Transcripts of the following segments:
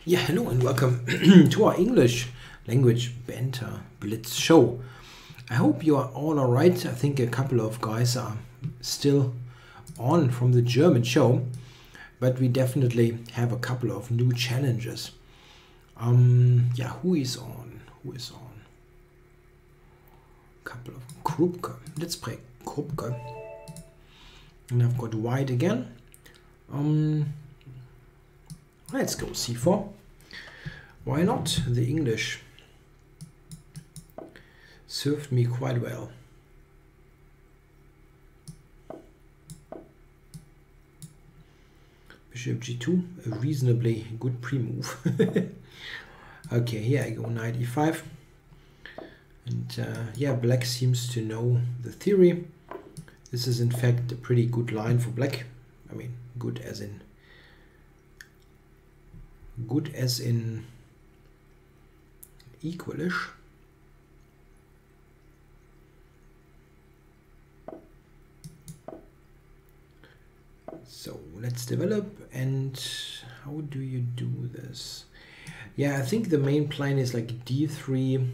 Yeah, hello and welcome to our English language Banter Blitz show. I hope you are all alright. I think a couple of guys are still on from the German show, but we definitely have a couple of new challenges. Yeah, who is on? Couple of Krupke. Let's play Krupke. And I've got white again. Let's go c4. Why not? The English served me quite well. Bishop g2, a reasonably good pre-move. Okay, here I go knight e5. And yeah, black seems to know the theory. This is in fact a pretty good line for black. I mean, good as in equalish. So let's develop. And how do you do this? Yeah, I think the main plan is like d3,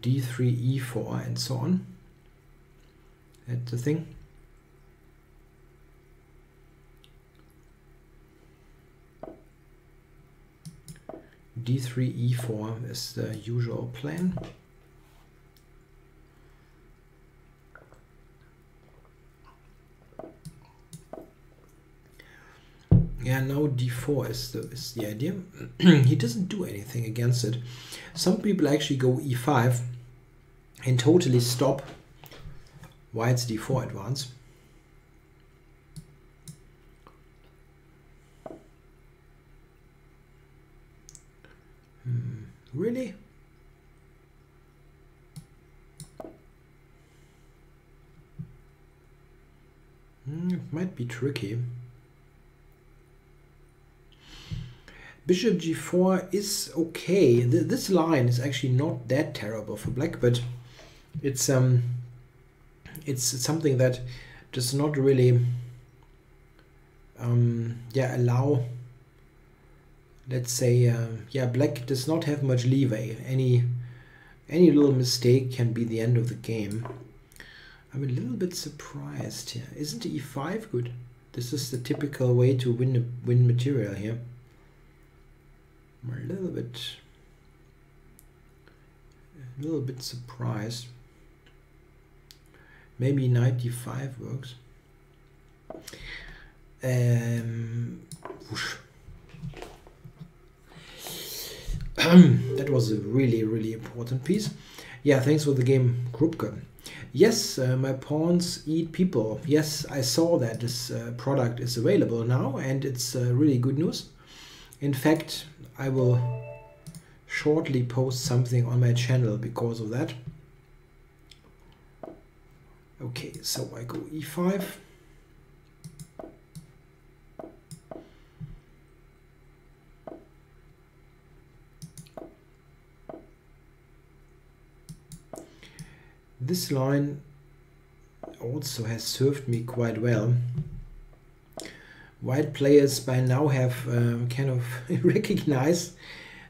e4 and so on. That's the thing. d3, e4 is the usual plan. Yeah, now d4 is the idea. He doesn't do anything against it. Some people actually go e5 and totally stop white's d4 advance. Really? It might be tricky. Bishop g4 is okay. This line is actually not that terrible for black, but it's something that does not really yeah, allow, let's say, yeah, black does not have much leeway. Any little mistake can be the end of the game. I'm a little bit surprised here. Isn't e5 good? This is the typical way to win material here. I'm a little bit surprised. Maybe knight d5 works. Whoosh. That was a really important piece. Yeah, thanks for the game, Krupke. Yes, my pawns eat people. Yes, I saw that this product is available now, and it's really good news. In fact, I will shortly post something on my channel because of that. Okay, so I go e5. This line also has served me quite well. White players by now have kind of recognized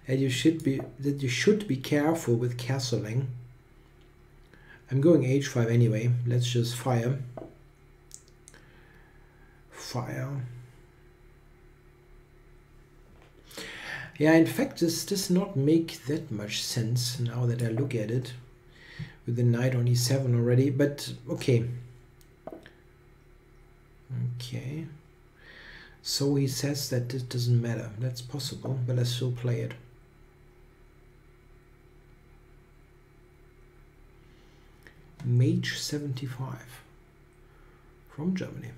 that you should be careful with castling. I'm going h5 anyway. Let's just fire. Yeah, in fact, this does not make that much sense now that I look at it, with the knight on e7 already, but okay. Okay. So he says that it doesn't matter. That's possible, but I still play it. Mage 75 from Germany.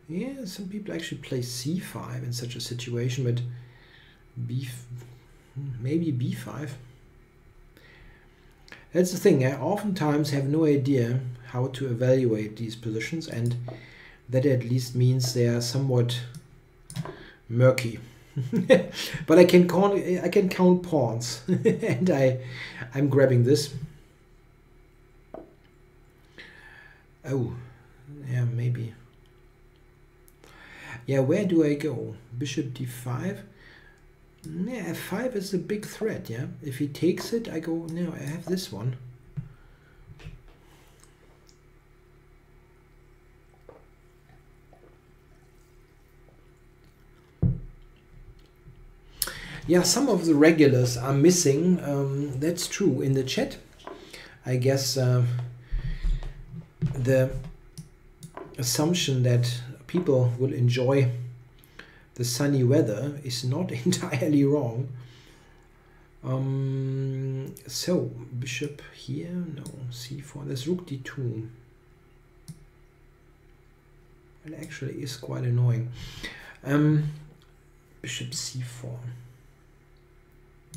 Yeah, some people actually play c5 in such a situation, but maybe b5. That's the thing. I oftentimes have no idea how to evaluate these positions, and that at least means they are somewhat murky. But I can count pawns, and I'm grabbing this. Oh, yeah, maybe. Yeah, where do I go? Bishop d5. Yeah, f5 is a big threat, yeah. If he takes it, I go, no, I have this one. Yeah, some of the regulars are missing. That's true. In the chat, I guess the assumption that people will enjoy the sunny weather is not entirely wrong. So, bishop here, no, c4, there's rook d2. It actually is quite annoying. Bishop c4.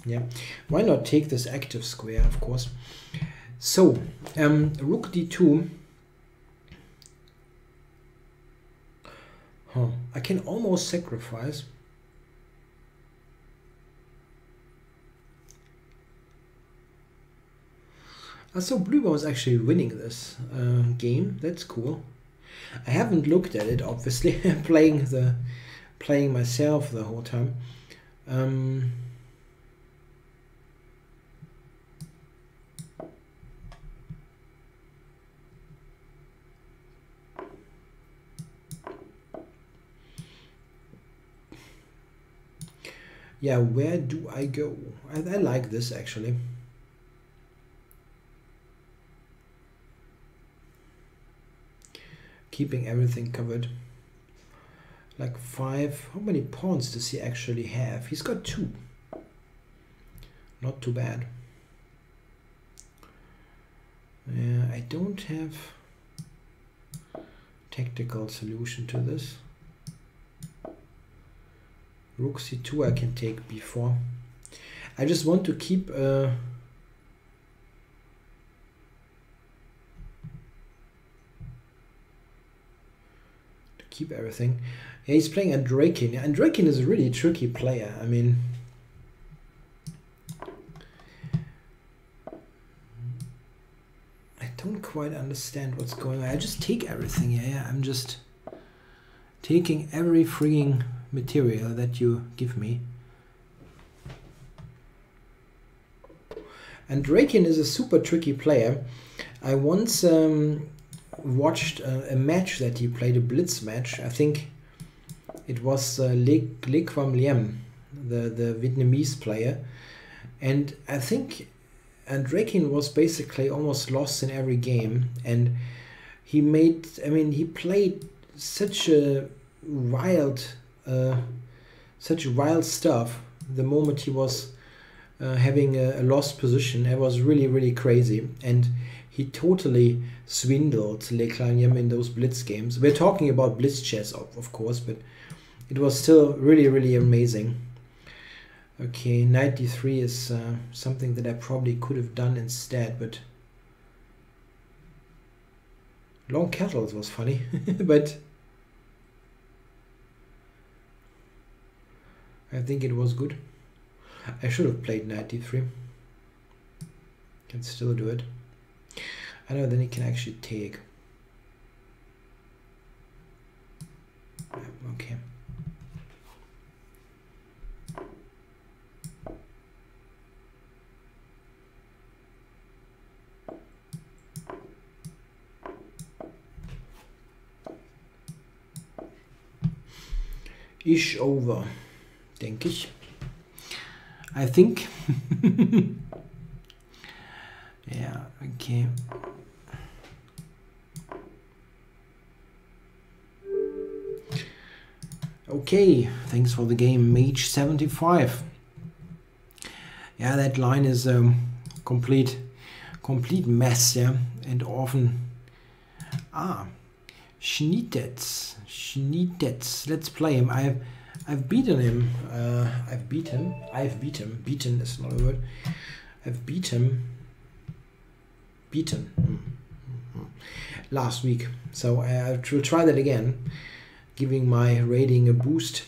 Yeah, why not take this active square, of course. So, rook d2. Huh. I can almost sacrifice. So blue was actually winning this game. That's cool. I haven't looked at it, obviously. playing myself the whole time. Yeah, where do I go? I like this actually. Keeping everything covered. Like 5. How many pawns does he actually have? He's got 2. Not too bad. Yeah, I don't have tactical solution to this. Rook c2 I can take b4. I just want to keep everything. Yeah, he's playing Andreikin. Andreikin is a really tricky player. I mean, I don't quite understand what's going on. I just take everything. Yeah, I'm just taking every freaking material that you give me. Andreikin is a super tricky player. I once watched a match that he played, a blitz match. I think it was Le Quam Liem, the Vietnamese player, and I think Andreikin was basically almost lost in every game, and he made, I mean, he played such a wild stuff the moment he was having a lost position. It was really crazy, and he totally swindled Le Quam Liem in those blitz games. We're talking about blitz chess, of course, but it was still really amazing. Okay, knight d3 is something that I probably could have done instead, but long castles was funny, but I think it was good. I should have played knight d3. Can still do it. I know, then he can actually take. Okay. Ish over, denke ich. I think. Yeah, okay. Okay, thanks for the game, Mage 75. Yeah, that line is a complete mess, yeah, and often. Schnietets. Let's play him. I've beaten him. Beaten is not a word. I've beaten last week. So I will try that again, giving my rating a boost.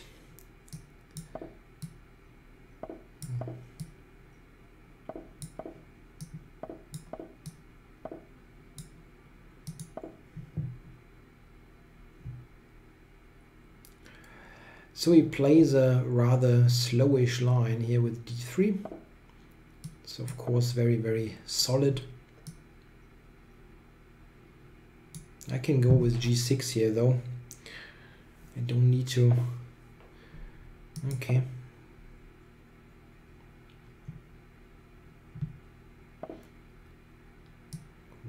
So he plays a rather slowish line here with d3. So of course very, very solid. I can go with g6 here though. I don't need to. Okay.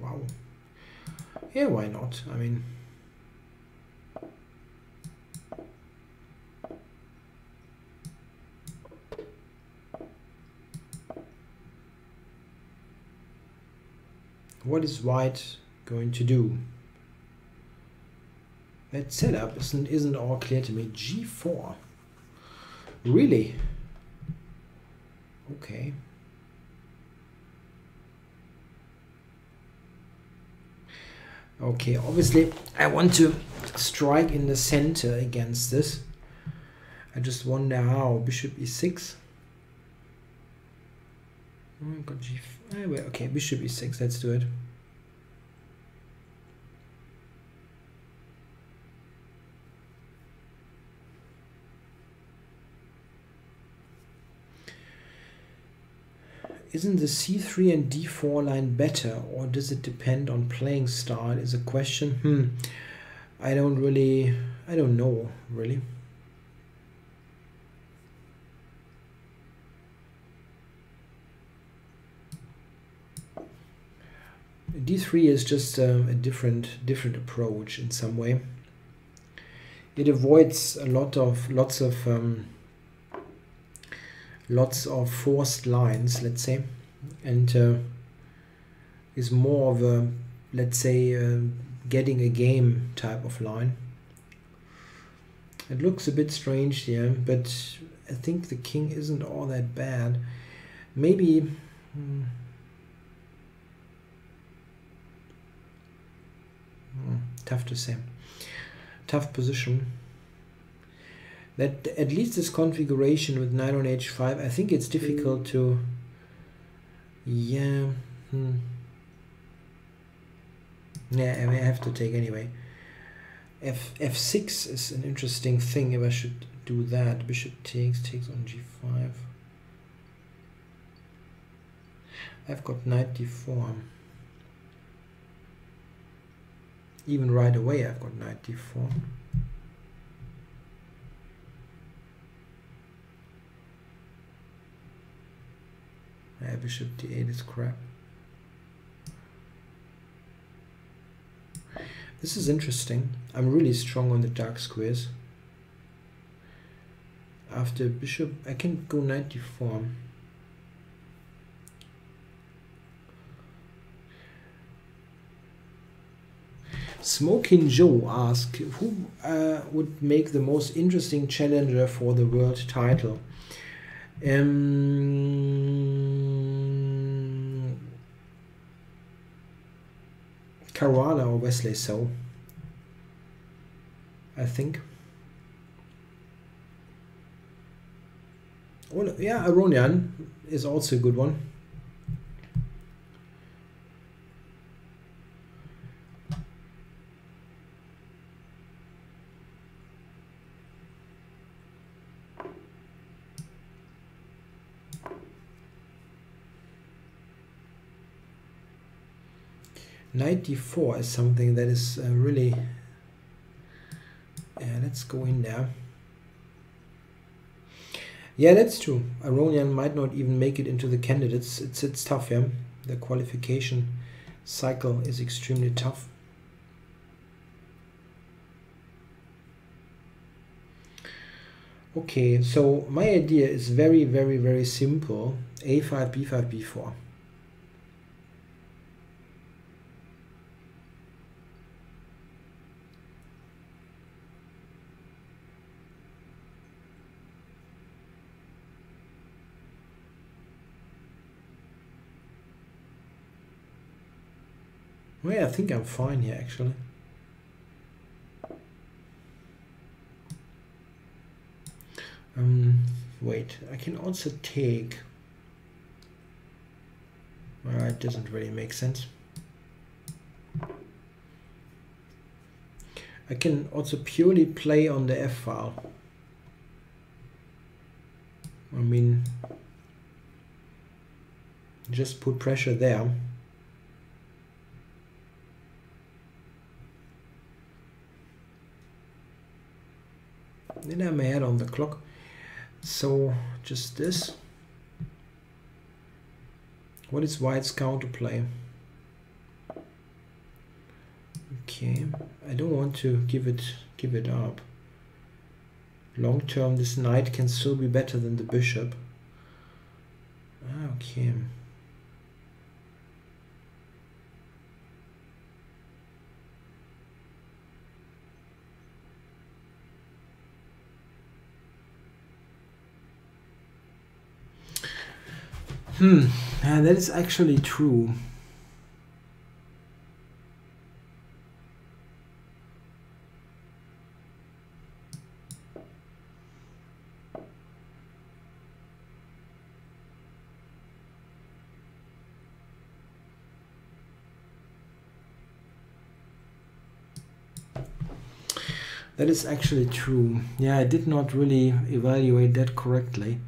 Wow. Yeah, why not? I mean, what is white going to do? That setup isn't all clear to me. G4. Really? Okay. Okay, obviously I want to strike in the center against this. I just wonder how. Bishop e6. Oh, got g5. Okay, bishop e6. Let's do it. Isn't the c3 and d4 line better, or does it depend on playing style is a question. I don't know really. D3 is just a different approach in some way. It avoids lots of forced lines, let's say, and is more of a, let's say, getting a game type of line. It looks a bit strange here, but I think the king isn't all that bad. Maybe tough to say. Tough position. That at least this configuration with knight on h5, I think it's difficult to. Yeah. Yeah, I have to take anyway. F6 is an interesting thing if I should do that. Bishop takes on g5. I've got knight d4. Even right away I've got knight d4. Yeah, bishop d8 is crap. This is interesting. I'm really strong on the dark squares. After bishop, I can go knight d4. Smoking Joe asked, who would make the most interesting challenger for the world title? Caruana or Wesley So, I think. Oh, yeah, Aronian is also a good one. Knight d4 is something that is really. Yeah, let's go in there. Yeah, that's true. Aronian might not even make it into the candidates. It's tough, yeah. The qualification cycle is extremely tough. Okay, so my idea is very, very, very simple. A5, b5, b4. Well, yeah, I think I'm fine here, actually. Wait, I can also take. Well, it doesn't really make sense. I can also purely play on the F file. I mean, just put pressure there. Then I'm ahead on the clock. So just this. What is white's counterplay? Okay, I don't want to give it up. Long term, this knight can still be better than the bishop. Okay. And that is actually true. That is actually true. Yeah, I did not really evaluate that correctly.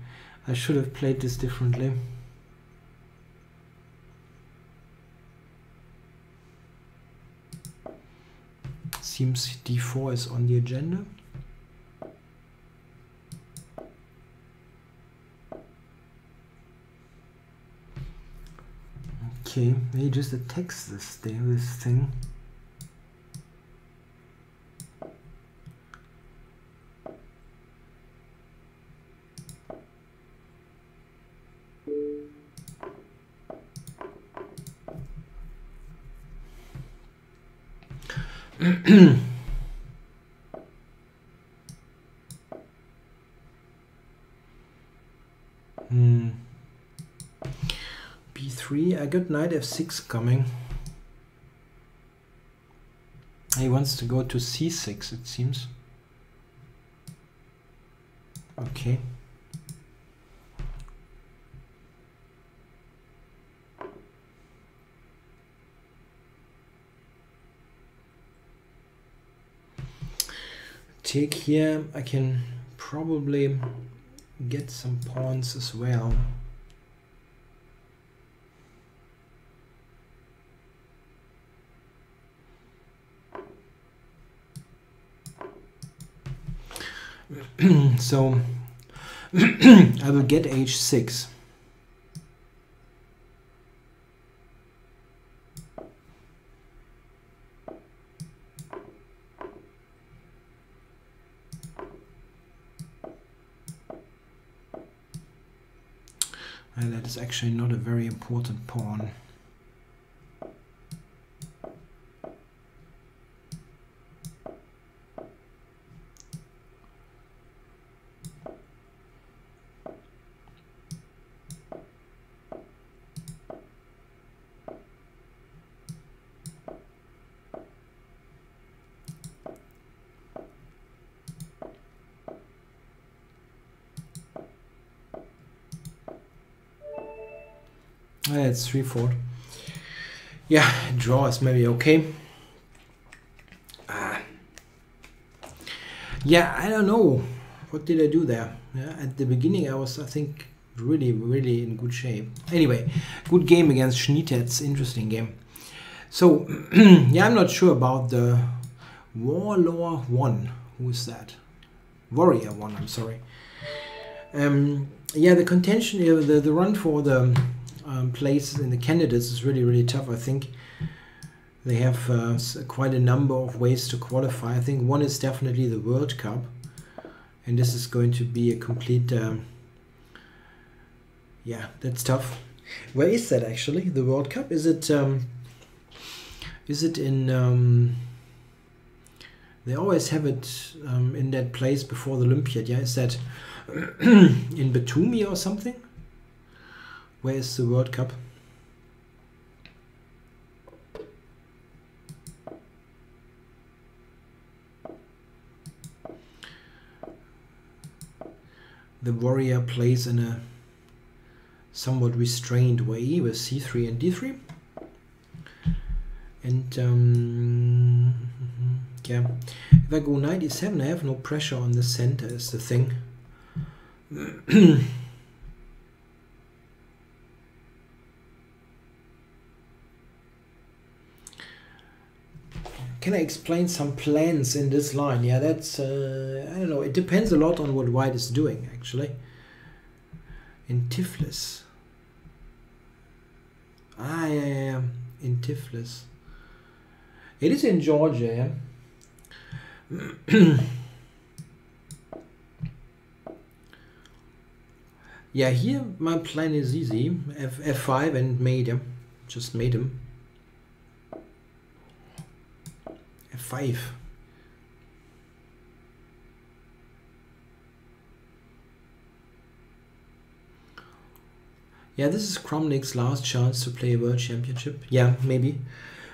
I should have played this differently. Seems d4 is on the agenda. Okay, maybe just attacks this thing. B3, I got knight f6 coming. He wants to go to c6, it seems. Okay. Take here, I can probably get some pawns as well. So I will get h6. And that is actually not a very important pawn. It's 3-4. Yeah, draw is maybe okay. Yeah, I don't know. What did I do there? Yeah, at the beginning I was, I think, really in good shape. Anyway, good game against Schnitetz. Interesting game. So, yeah, I'm not sure about the Warlord 1. Who is that? Warrior 1, I'm sorry. Yeah, the contention, the run for the places in the candidates is really tough. I think they have quite a number of ways to qualify. I think one is definitely the World Cup, and this is going to be a complete yeah, that's tough. Where is that actually, the World Cup? Is it in they always have it in that place before the Olympiad? Yeah, is that in Batumi or something? Where is the World Cup? The warrior plays in a somewhat restrained way with c3 and d3. And yeah, if I go knight e7, I have no pressure on the center is the thing. Can I explain some plans in this line? Yeah, that's, I don't know, it depends a lot on what white is doing, actually. In Tiflis. Ah, yeah, in Tiflis. It is in Georgia, yeah. Yeah, here my plan is easy. F5 and mate him. Just made him. F5. Yeah, this is Kramnik's last chance to play a World Championship. Yeah, maybe.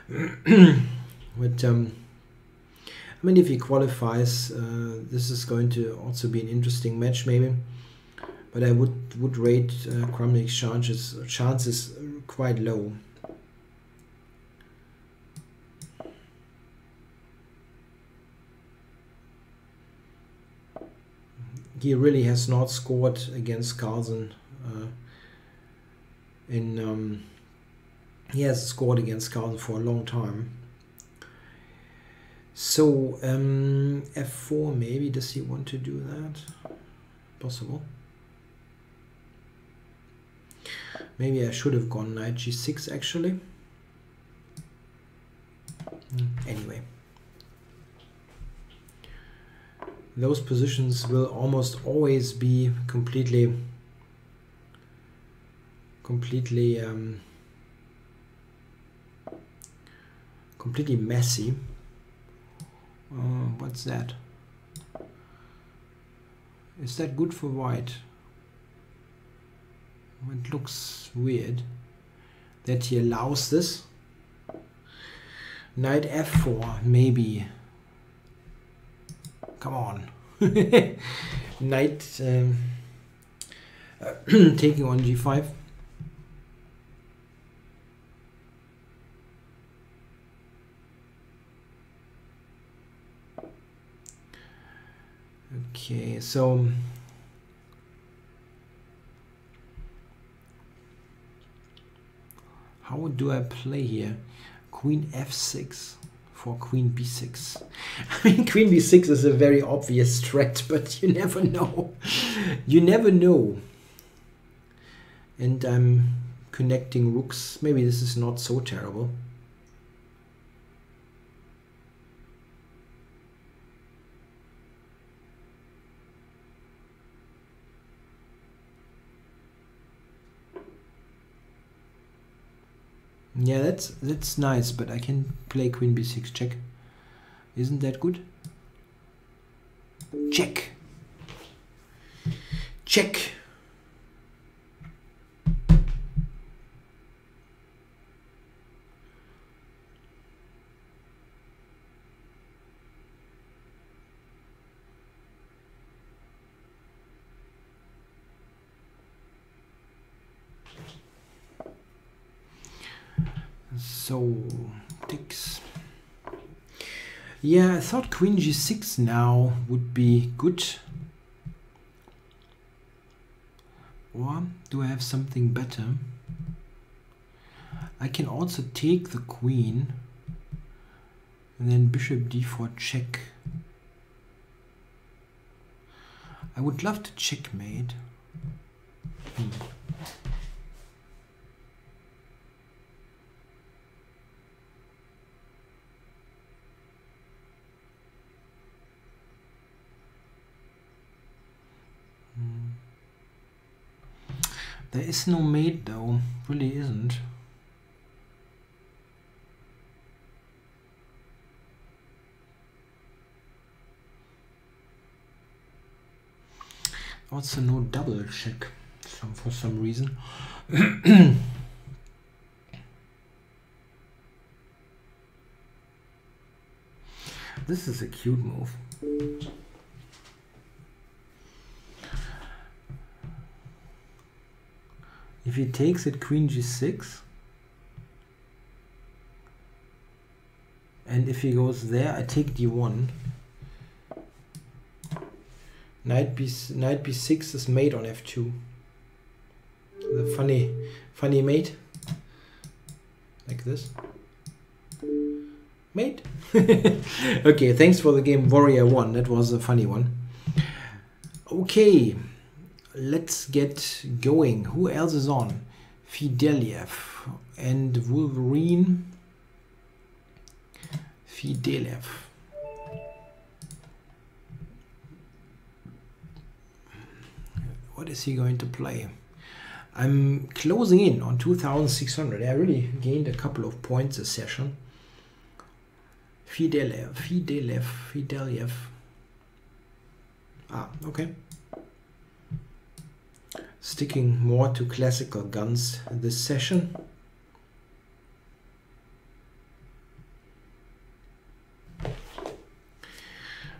But I mean, if he qualifies, this is going to also be an interesting match, maybe. But I would rate Kramnik's chances quite low. He really has not scored against Carlsen. He has scored against Carlsen for a long time. So F4 maybe. Does he want to do that? Possible. Maybe I should have gone knight g6 actually. Anyway. Those positions will almost always be completely messy. What's that? Is that good for white? It looks weird that he allows this. Knight f4, maybe. Come on. Knight taking on g5. Okay, so how do I play here? Queen f6 for queen b6. I mean, queen b6 is a very obvious threat, but you never know. You never know. And I'm connecting rooks. Maybe this is not so terrible. Yeah, that's nice, but I can play queen b6 check. Isn't that good? Check. Check. So, ticks. Yeah, I thought queen g6 now would be good. Or do I have something better? I can also take the queen and then bishop d4 check. I would love to checkmate. There is no mate though, really isn't. Also no double check for some reason. This is a cute move. If he takes it queen g6, and if he goes there, I take d1. Knight b6 is mate on f2. The funny, funny mate, like this. mate. Okay, thanks for the game Warrior 1. That was a funny one. Okay, let's get going. Who else is on? Fideliev and Wolverine. Fideliev. What is he going to play? I'm closing in on 2,600. I really gained a couple of points a session. Fideliev. Ah, okay. Sticking more to classical guns this session.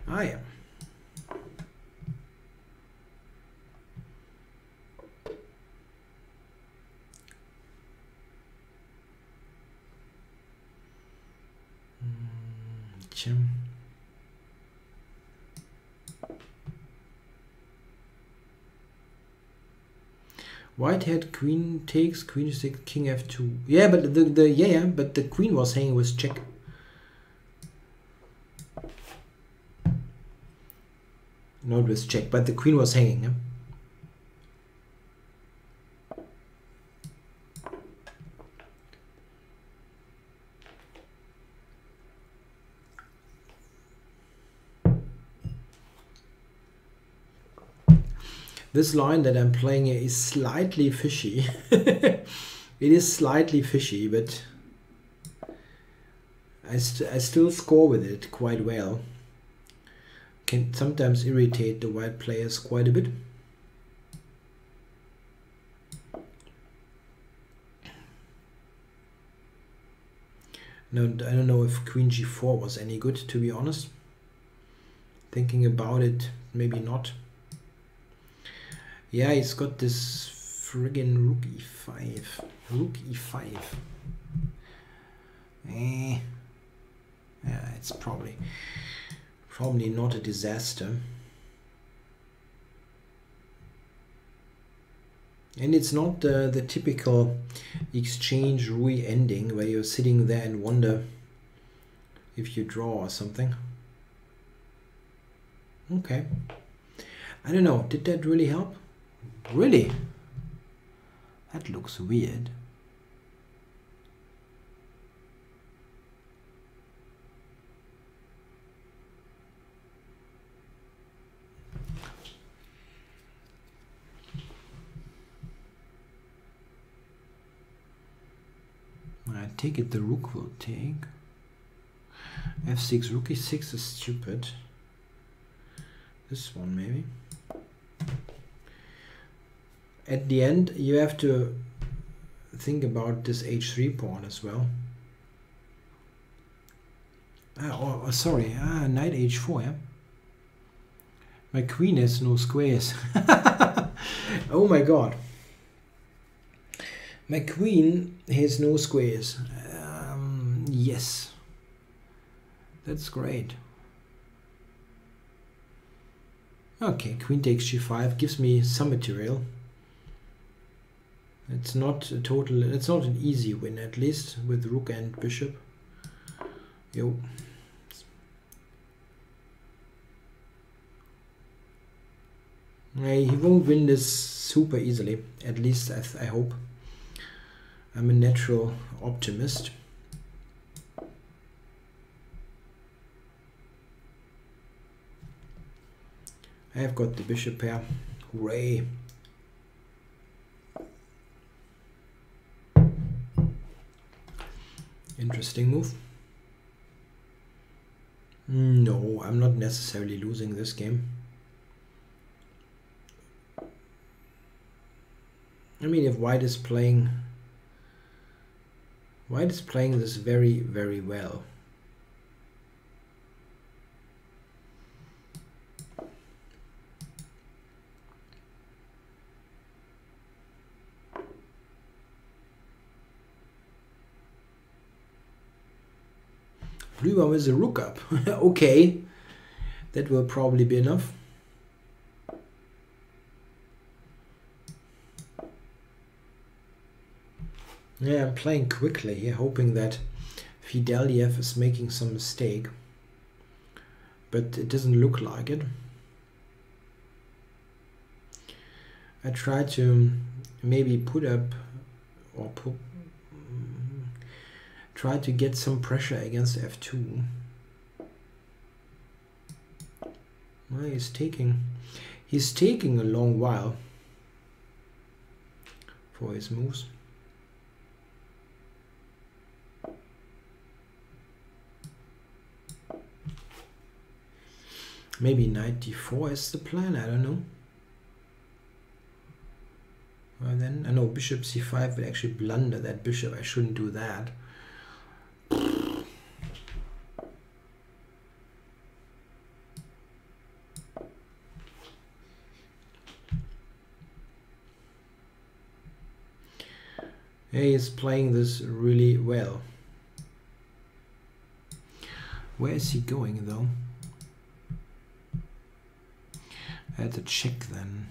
Ah, yeah. White had queen takes, queen takes, king f2. Yeah, but but the queen was hanging with check. Not with check, but the queen was hanging. Yeah? This line that I'm playing here is slightly fishy. It is slightly fishy, but I still score with it quite well. Can sometimes irritate the white players quite a bit. No, I don't know if queen g4 was any good, to be honest. Thinking about it, maybe not. Yeah, he's got this friggin' rook e5. Rook e5. Yeah, it's probably not a disaster. And it's not the typical exchange Rui ending where you're sitting there and wonder if you draw or something. Okay. I don't know, did that really help? Really? That looks weird. I take it the rook will take. f6, rook e6 is stupid. This one maybe. At the end, you have to think about this h3 pawn as well. Sorry, knight h4, yeah? My queen has no squares. Oh my god. My queen has no squares. Yes. That's great. Okay, queen takes g5 gives me some material. It's not a total, it's not an easy win, at least with rook and bishop. Yo. He won't win this super easily, at least I hope. I'm a natural optimist. I have got the bishop pair. Hooray! Interesting move. No, I'm not necessarily losing this game. I mean, if white is playing this very, very well. Blue one with a rook up. Okay, that will probably be enough. Yeah, I'm playing quickly here, hoping that Fideliev is making some mistake, but it doesn't look like it. I try to maybe put up or try to get some pressure against f2. Well, he's taking a long while for his moves. Maybe knight d4 is the plan, I don't know. Well then, I know bishop c5 will actually blunder that bishop. I shouldn't do that. He is playing this really well. Where is he going though? I had to check then.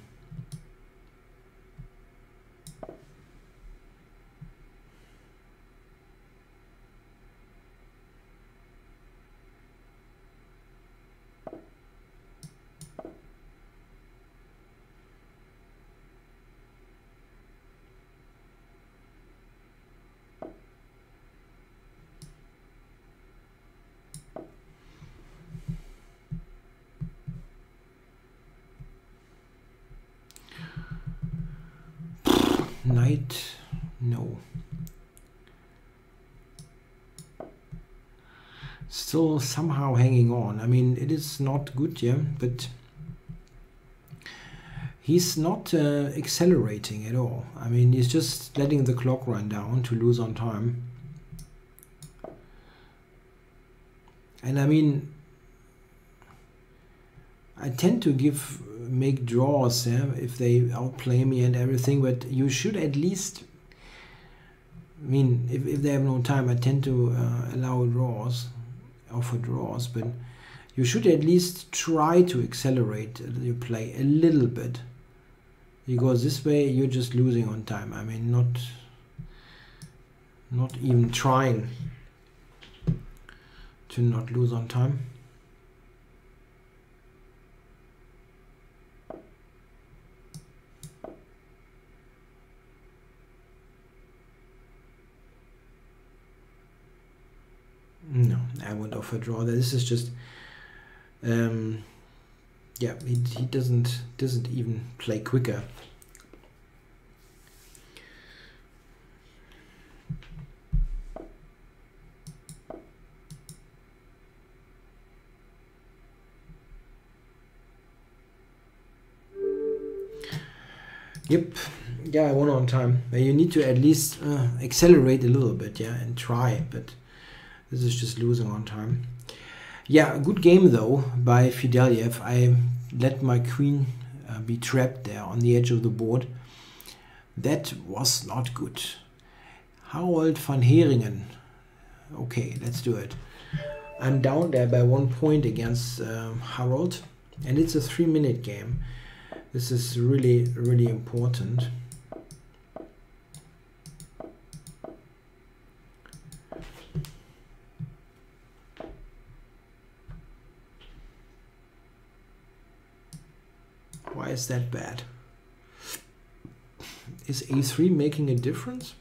Knight, no. Still somehow hanging on. I mean, it is not good, yeah, but he's not accelerating at all. I mean, he's just letting the clock run down to lose on time. And I mean, I tend to make draws, yeah, if they outplay me and everything, but you should at least, I mean, if they have no time, I tend to allow draws, offer draws, but you should at least try to accelerate your play a little bit, because this way you're just losing on time. I mean, not even trying to not lose on time. No, I won't offer draw. This is just, yeah, he doesn't even play quicker. Yep, yeah, I won on time. You need to at least accelerate a little bit, yeah, and try, but this is just losing on time. Yeah, a good game though by Fideliev. I let my queen be trapped there on the edge of the board. That was not good. Harold van Heringen. Okay, let's do it. I'm down there by 1 point against Harold, and it's a 3-minute game. This is really, really important. Why is that bad? Is a3 making a difference?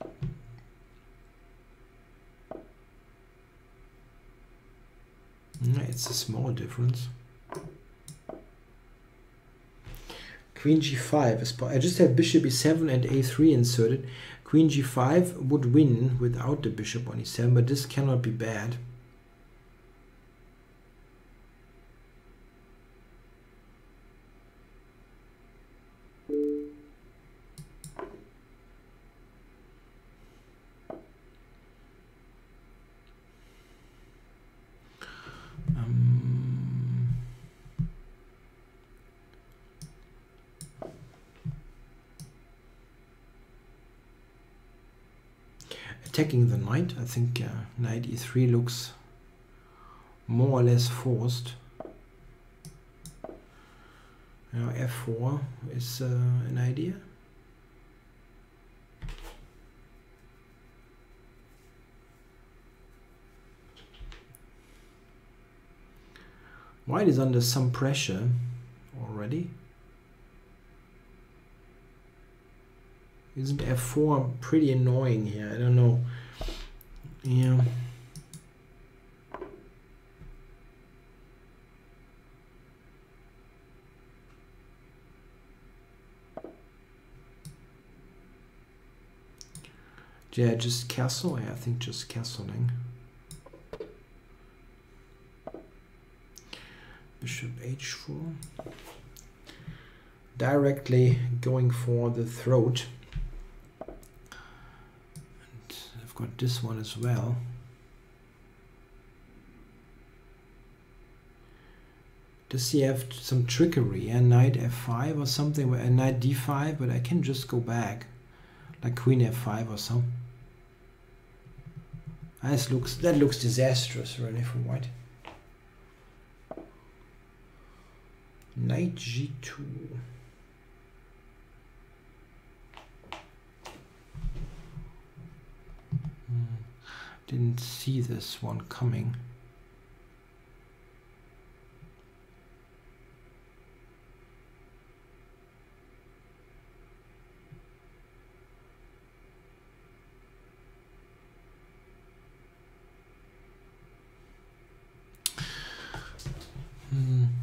No, it's a small difference. Queen g5 is. I just have bishop e7 and a3 inserted. Queen g5 would win without the bishop on e7, but this cannot be bad. Attacking the knight, I think knight e3 looks more or less forced. Now f4 is an idea. White is under some pressure already. Isn't f4 pretty annoying here? I don't know. Yeah. Yeah, just castle. I think just castling. Bishop h4. Directly going for the throat. And I've got this one as well. Does he have some trickery? And knight f5 or something, and knight d5, but I can just go back. Like queen f5 or so. That looks disastrous really for white. Knight g2. Didn't see this one coming.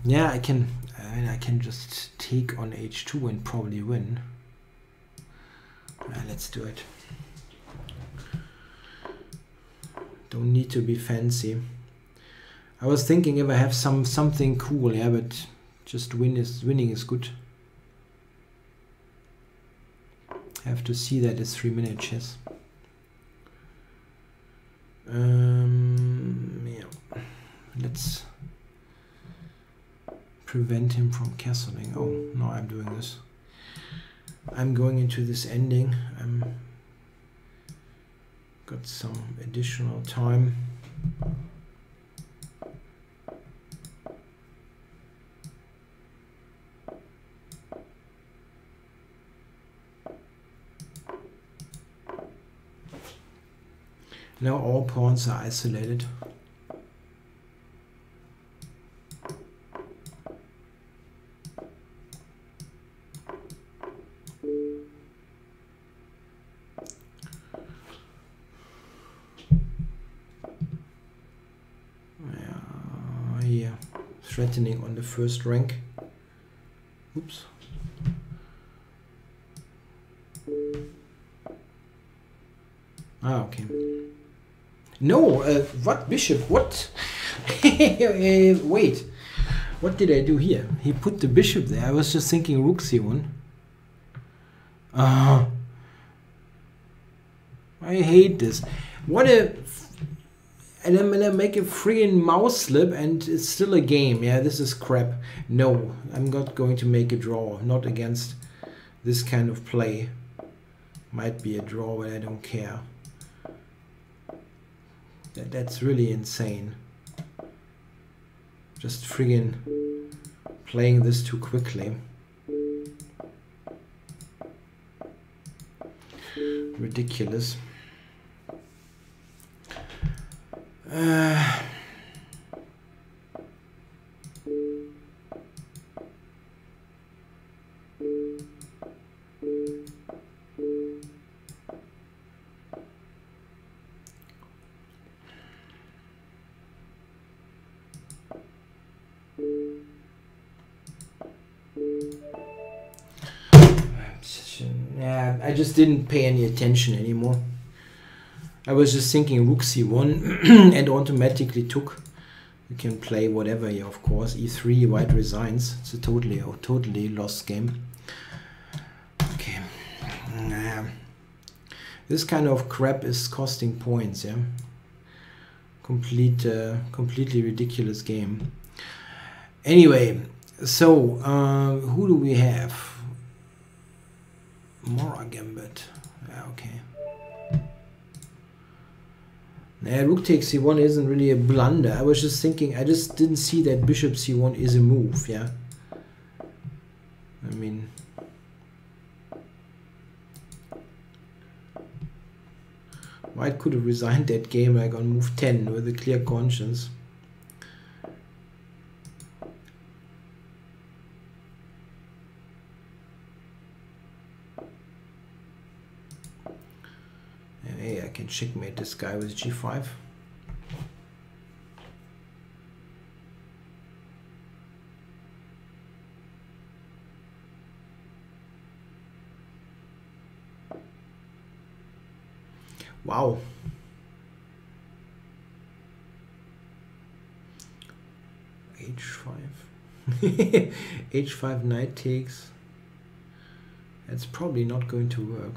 Yeah, I can just take on h2 and probably win. Let's do it. Don't need to be fancy. I was thinking if I have something cool, yeah, but just winning is good. I have to see that it's 3-minute chess. Yeah. Let's prevent him from castling. Oh, no, I'm doing this. I'm going into this ending. I'm got some additional time. Now all pawns are isolated. Threatening on the first rank. Oops. Ah, okay. No, what bishop? What? Wait. What did I do here? He put the bishop there. I was just thinking rook c1. I hate this. What a... And I'm gonna make a friggin' mouse slip and it's still a game. Yeah, this is crap. No, I'm not going to make a draw. Not against this kind of play. Might be a draw, but I don't care. That's really insane. Just friggin' playing this too quickly. Ridiculous. Yeah, I just didn't pay any attention anymore. I was just thinking rook c1 and automatically took. You can play whatever here, of course. e3, white resigns. It's a totally lost game. Okay. This kind of crap is costing points, yeah. Completely ridiculous game. Anyway, so who do we have? Mora Gambit. Yeah, okay. Rook takes c1 isn't really a blunder. I was just thinking, I just didn't see that bishop c1 is a move, yeah. I mean, white could have resigned that game like on move 10 with a clear conscience. Hey, I can checkmate this guy with g5. Wow. h5. h5 knight takes. That's probably not going to work.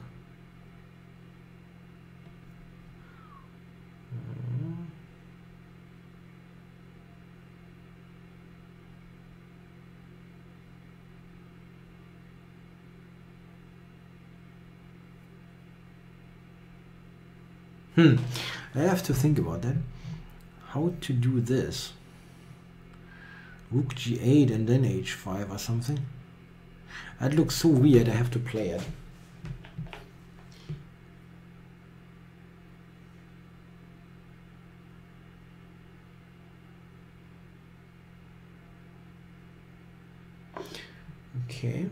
I have to think about that. How to do this? Rook g8 and then h5 or something. That looks so weird. I have to play it. Okay.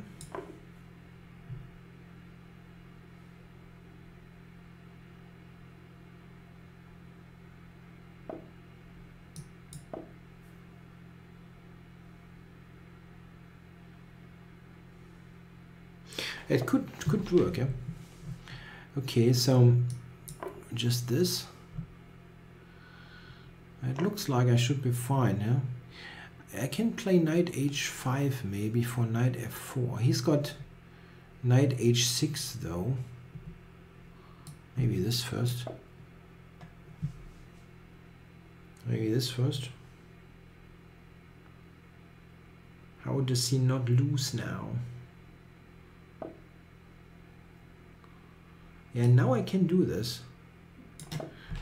It could work, yeah. Okay, so just this. It looks like I should be fine, yeah. I can play knight h5 maybe for knight f4. He's got knight h6 though. Maybe this first. Maybe this first. How does he not lose now? Yeah, now I can do this.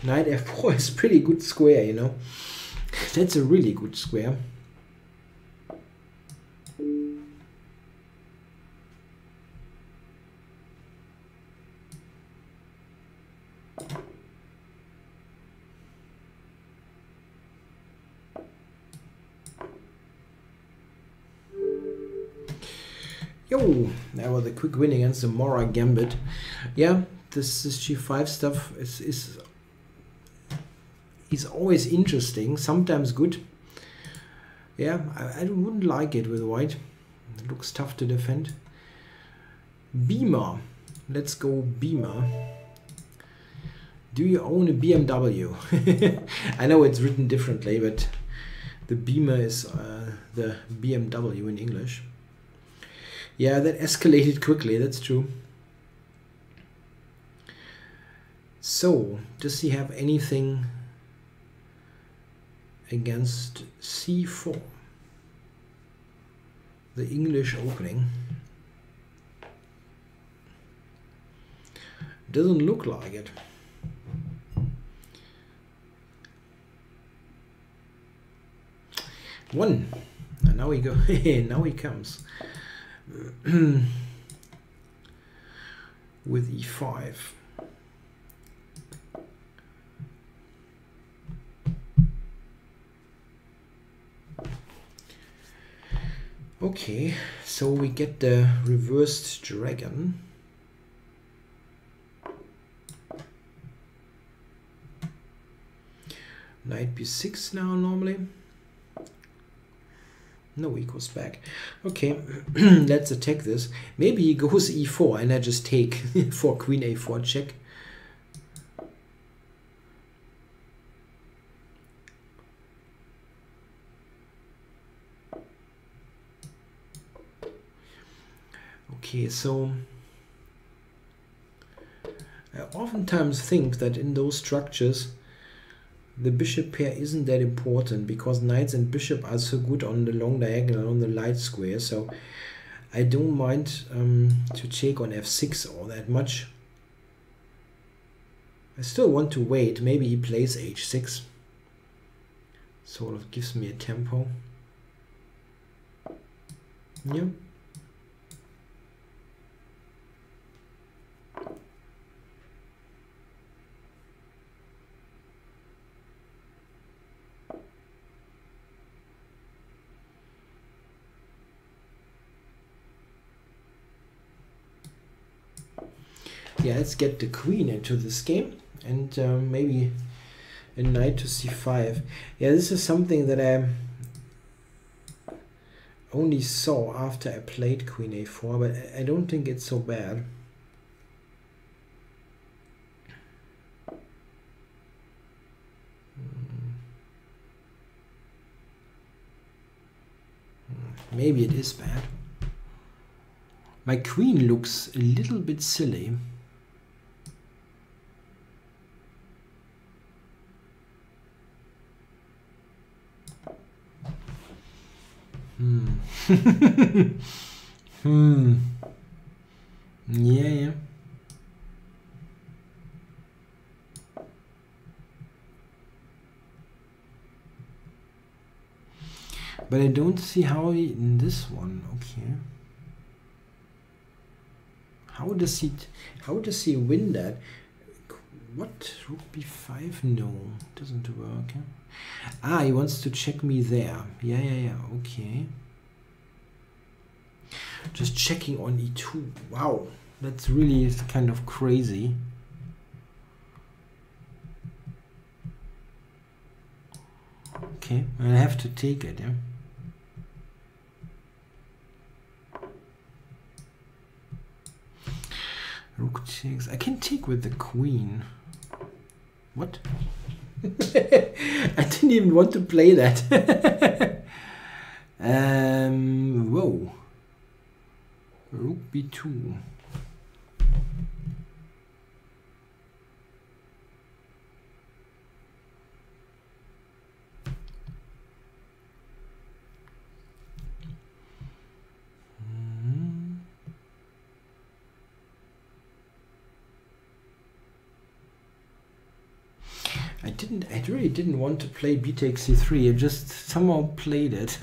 Knight f4 is pretty good square, you know. That's a really good square. Yo, that was a quick win against the Mora Gambit. Yeah, this g5 stuff is always interesting, sometimes good. Yeah, I wouldn't like it with white. It looks tough to defend. Beamer. Let's go Beamer. Do you own a BMW? I know it's written differently, but the Beamer is the BMW in English. Yeah, that escalated quickly, that's true. So, does he have anything against c4? The English opening. Doesn't look like it. One. And now we go. Now he comes. With e5. Okay, so we get the reversed dragon. Knight b6 now normally. No, he goes back. Okay, let's attack this. Maybe he goes e4 and I just take for queen a4 check. Okay, so I oftentimes think that in those structures the bishop pair isn't that important because knights and bishop are so good on the long diagonal, on the light square, so I don't mind to take on f6 all that much. I still want to wait. Maybe he plays h6. Sort of gives me a tempo. Yeah. Yeah, let's get the queen into this game. and maybe a knight to c5. Yeah, this is something that I only saw after I played queen a4, but I don't think it's so bad. Maybe it is bad. My queen looks a little bit silly. Yeah. But I don't see how he, in this one, okay. How does he win that? What? Rook b5? No, doesn't work. Huh? Ah, he wants to check me there. Yeah, okay. Just checking on e2. Wow, that's really kind of crazy. Okay, I have to take it, yeah. Rook takes. I can take with the queen. What? I didn't even want to play that. Whoa. Rook b2. I really didn't want to play b takes c3. I just somehow played it.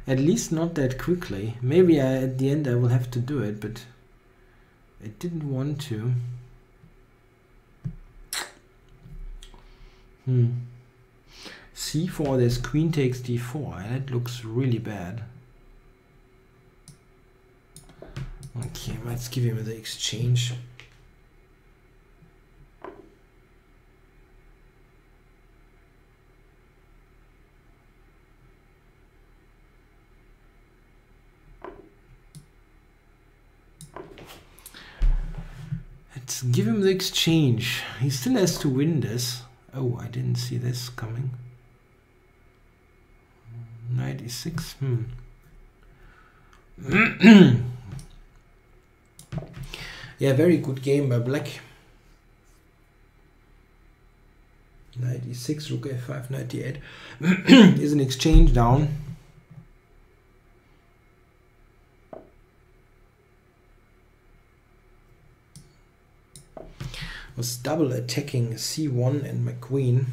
At least not that quickly. Maybe at the end I will have to do it, but I didn't want to. c4, there's queen takes d4, and that looks really bad. Okay, let's give him the exchange. Let's give him the exchange. He still has to win this. Oh, I didn't see this coming. Knight e6. Yeah, very good game by black. Knight e6, rook a5, knight d8. Is an exchange down. Was double attacking c1 and my queen.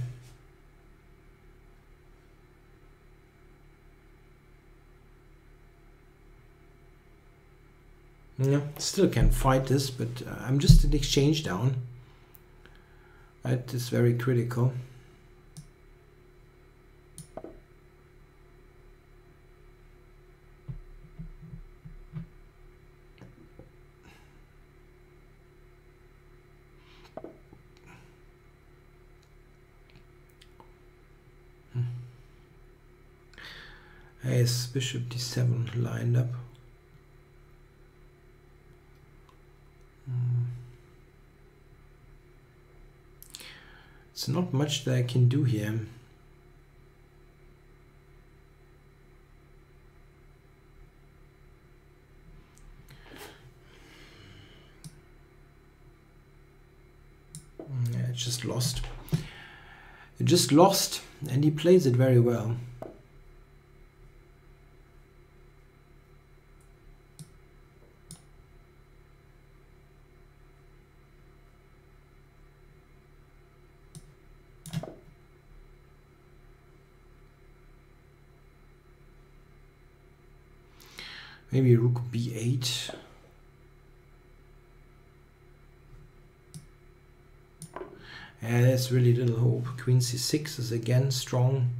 Yeah, still can fight this, but I'm just an exchange down. That is very critical. Has bishop d7 lined up. It's not much that I can do here. Yeah, it just lost. It just lost, and he plays it very well. Maybe rook b8. Yeah, there's really little hope. Queen c6 is again strong.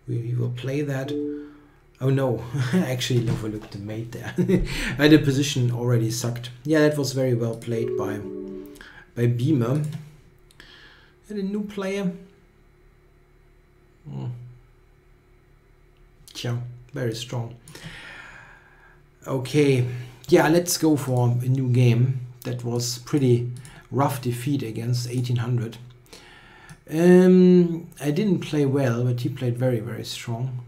We will play that. Oh no, I actually overlooked the mate there. The position already sucked. Yeah, that was very well played by by Beamer. And a new player. Yeah, very strong. Okay, yeah, let's go for a new game. That was pretty rough defeat against 1800. I didn't play well, but he played very, very strong.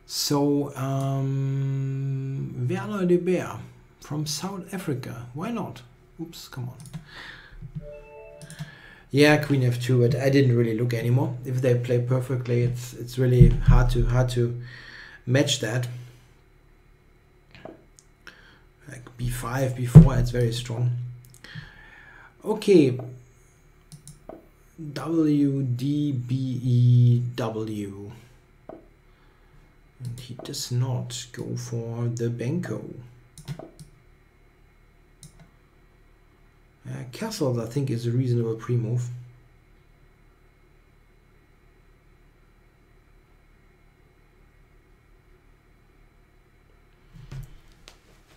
So, Werner de Beer from South Africa. Why not? Oops, come on. Yeah, Queen F2, but I didn't really look anymore. If they play perfectly, it's really hard to match that. Like B5, B4, it's very strong. Okay. W, D, B, E, W. And he does not go for the Benko. Castles, I think, is a reasonable pre-move.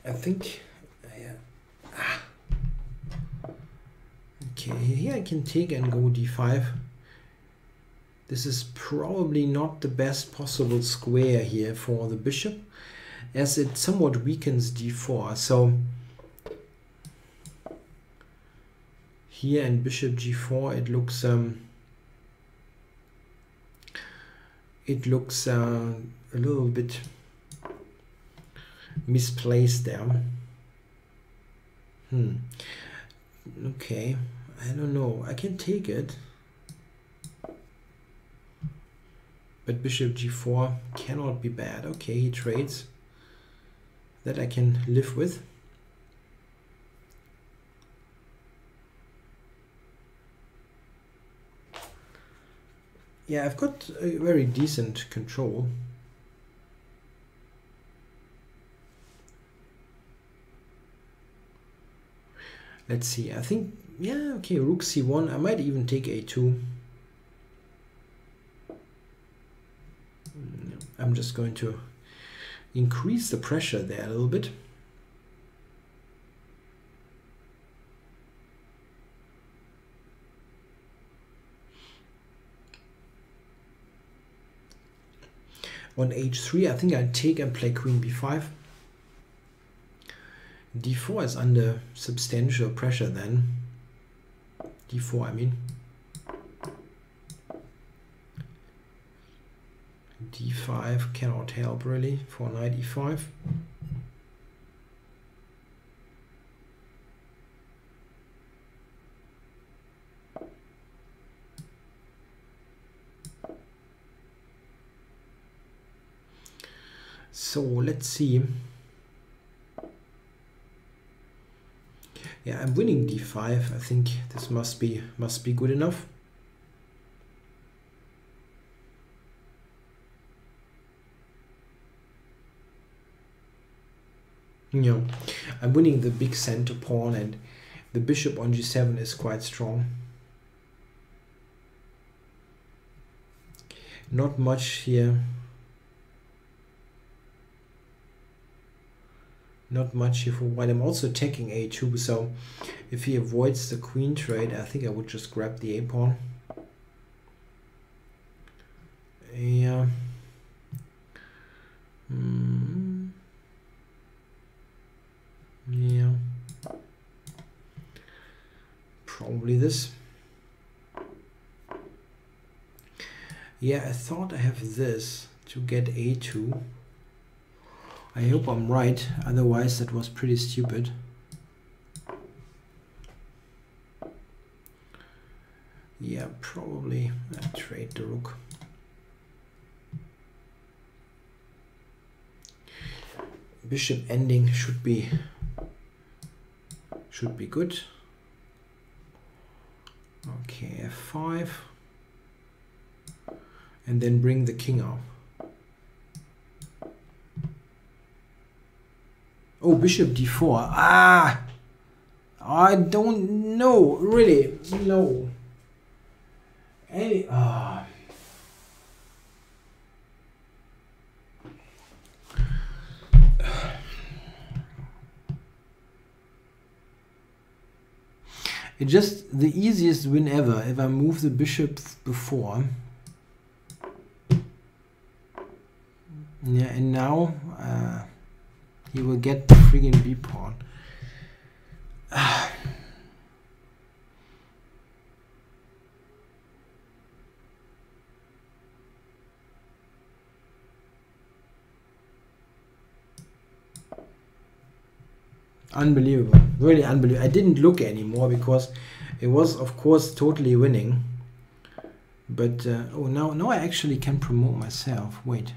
I think, okay, here I can take and go D5. This is probably not the best possible square here for the bishop, as it somewhat weakens D4. So here in bishop G4, it looks a little bit misplaced there. Okay, I don't know. I can take it, but bishop G4 cannot be bad. Okay, he trades. That I can live with. Yeah, I've got a very decent control. Let's see, I think, yeah, okay, rook C1. I might even take A2. I'm just going to increase the pressure there a little bit. On H3, I think I take and play Queen B5. D4 is under substantial pressure then. D4, I mean. D5 cannot help really for knight E5. So let's see. Yeah, I'm winning D5. I think this must be good enough. Yeah, I'm winning the big center pawn, and the bishop on G7 is quite strong. Not much here. Not much here for white. I'm also attacking A2, so if he avoids the queen trade, I think I would just grab the A pawn. Yeah. Yeah. Probably this. Yeah, I thought I have this to get A2. I hope I'm right, otherwise that was pretty stupid. Yeah, probably I trade the rook. Bishop ending should be good. Okay, F5. And then bring the king up. Oh, bishop D4. Ah! I don't know, really. No. It's just the easiest win ever if I move the bishop before. Yeah, and now he will get the friggin' b pawn. Unbelievable, really unbelievable. I didn't look anymore because it was, of course, totally winning. But oh, now I actually can promote myself. Wait.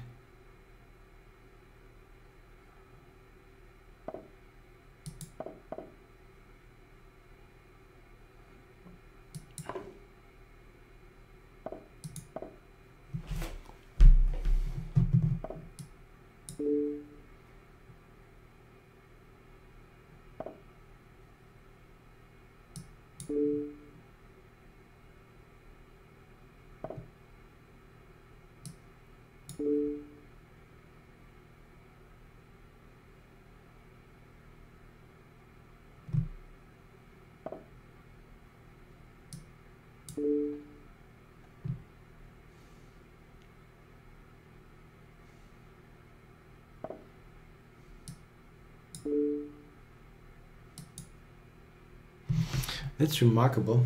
That's remarkable.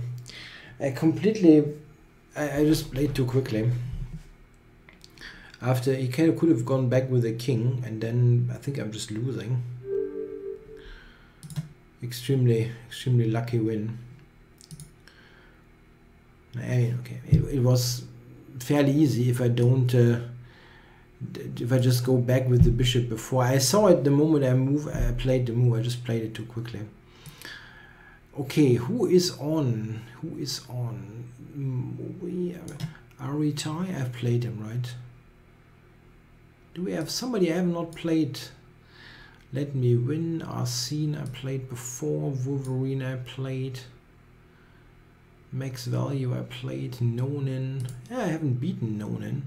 I just played too quickly. After he kind of could have gone back with a king, and then I think I'm just losing. Extremely lucky win. I mean, okay, it was fairly easy if I don't, if I just go back with the bishop before. I saw it the moment I played the move. I just played it too quickly. Okay, who is on? Who is on? Aritai, I've played him, right? Do we have somebody I have not played? Let me win. Arsene I played before. Wolverine I played. Max Value I played. Nonin. Yeah, I haven't beaten Nonin.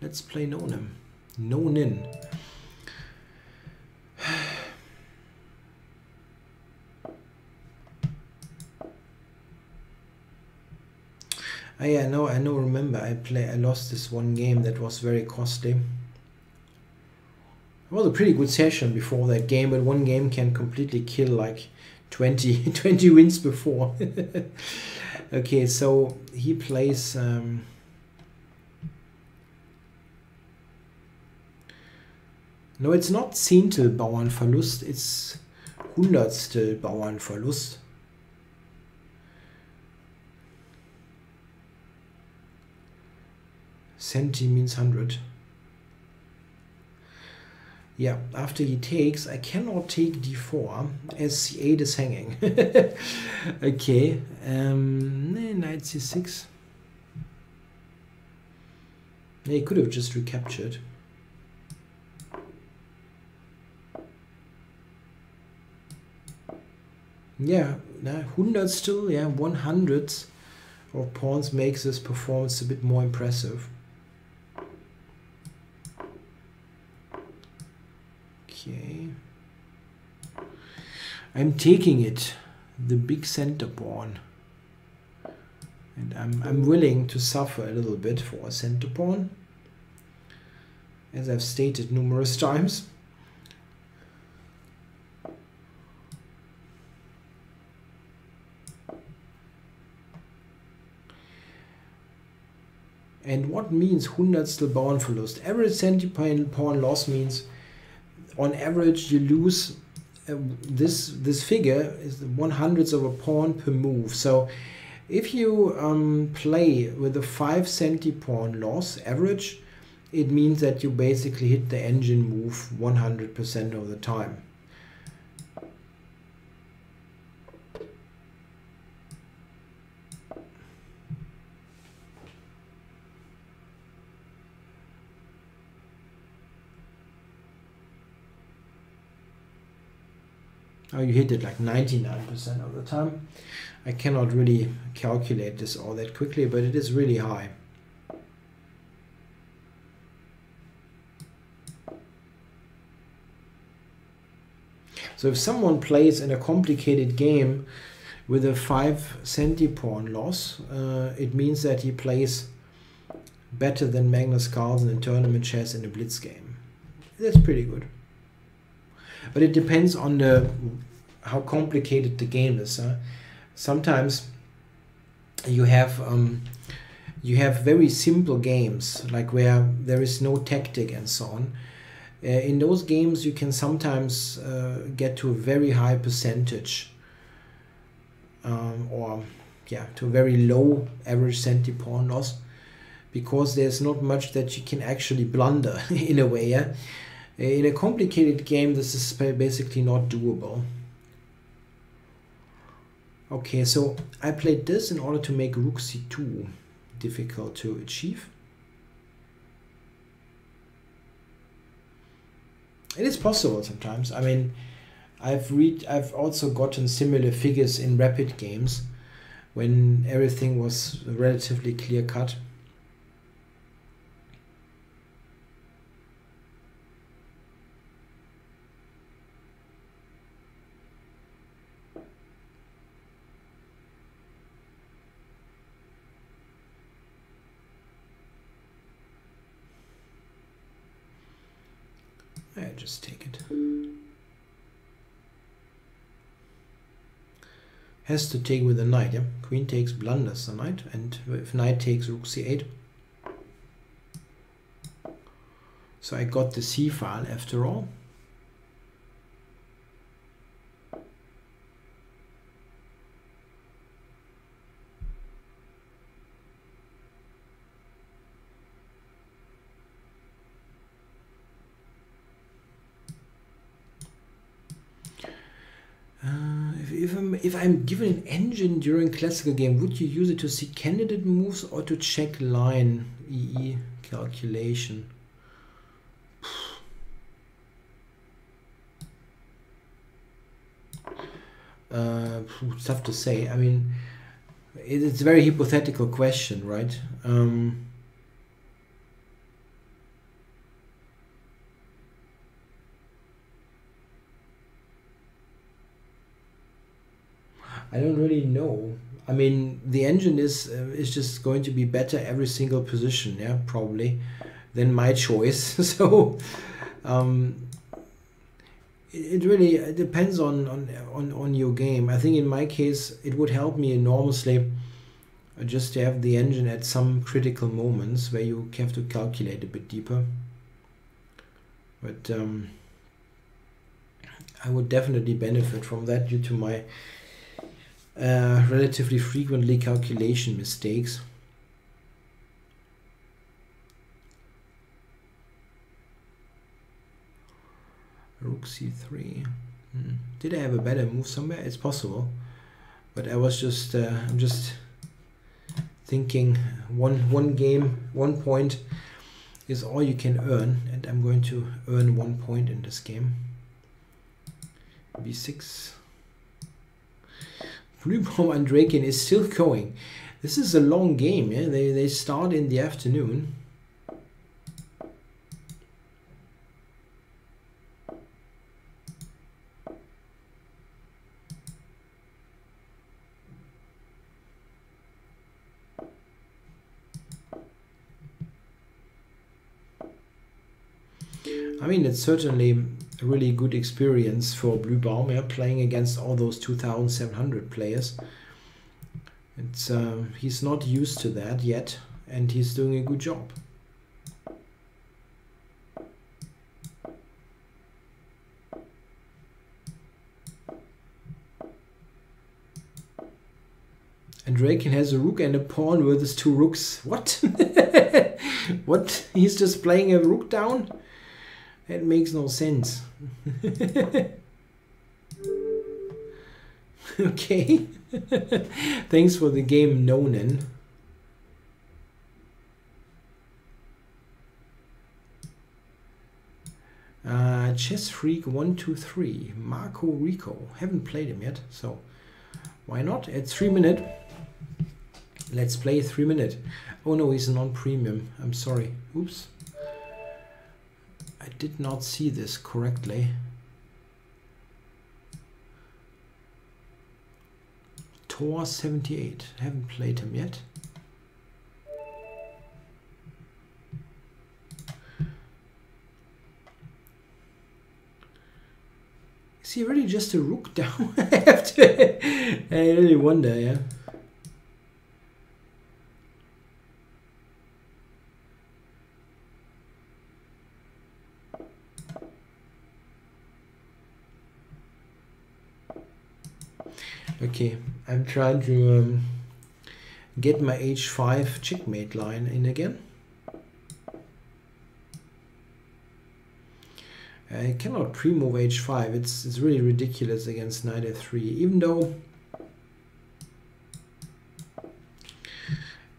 Let's play Nonin. Nonin. I know, remember, I lost this one game that was very costly. It was a pretty good session before that game, but one game can completely kill like 20 wins before. Okay, so he plays... no, it's not Zehntel Bauernverlust, it's Hundertstel Bauernverlust. Centi means 100. Yeah, after he takes, I cannot take d4 as c8 is hanging. Okay, knight c6. He could have just recaptured. Yeah, 100 still, yeah, 100 of pawns makes this performance a bit more impressive. Okay. I'm taking it, the big center pawn. And I'm willing to suffer a little bit for a center pawn, as I've stated numerous times. And what means Hundertstel Bauernverlust? Average centi pawn loss means on average you lose this figure is the 1/100th of a pawn per move. So if you play with a 5 centi pawn loss average, it means that you basically hit the engine move 100% of the time. Oh, you hit it like 99% of the time. I cannot really calculate this all that quickly, but it is really high. So if someone plays in a complicated game with a 5 centi-pawn loss, it means that he plays better than Magnus Carlsen in tournament chess in a blitz game. That's pretty good. But it depends on how complicated the game is. Sometimes you have very simple games, like where there is no tactic and so on. In those games, you can sometimes get to a very high percentage, to a very low average centi-pawn loss, because there's not much that you can actually blunder in a way. Yeah? In a complicated game, this is basically not doable. Okay, so I played this in order to make rook c2 difficult to achieve. It is possible sometimes. I mean, I've also gotten similar figures in rapid games when everything was relatively clear cut. I just take it. Has to take with the knight, yeah? Queen takes, blunders the knight, and if knight takes, rook c8. So I got the c file after all. If I'm given an engine during classical game, would you use it to see candidate moves or to check line EE calculation? It's tough to say. I mean, it's a very hypothetical question, right? I don't really know. I mean, the engine is just going to be better every single position, yeah, probably, than my choice. So it really depends on your game. I think in my case, it would help me enormously just to have the engine at some critical moments where you have to calculate a bit deeper. But I would definitely benefit from that due to my relatively frequently calculation mistakes. Rook c3. Did I have a better move somewhere? It's possible, but I was just I'm just thinking one game, 1 point is all you can earn, and I'm going to earn 1 point in this game. b6. Blübaum and Draken is still going. This is a long game, yeah? They start in the afternoon. I mean, it's certainly a really good experience for Blübaum, yeah, playing against all those 2,700 players. It's he's not used to that yet, and he's doing a good job. And Draken has a rook and a pawn versus 2 rooks. What? What? He's just playing a rook down? That makes no sense. Okay. Thanks for the game, Nonen. Chess Freak 123, Marco Rico. Haven't played him yet, so why not? It's 3 minutes. Let's play 3 minutes. Oh no, he's non-premium. I'm sorry. Oops. I did not see this correctly. Tor 78. Haven't played him yet. Is he really just a rook down? I really wonder, yeah. Okay, I'm trying to get my h5 checkmate line in again. I cannot pre-move h5. It's really ridiculous against knight f3, even though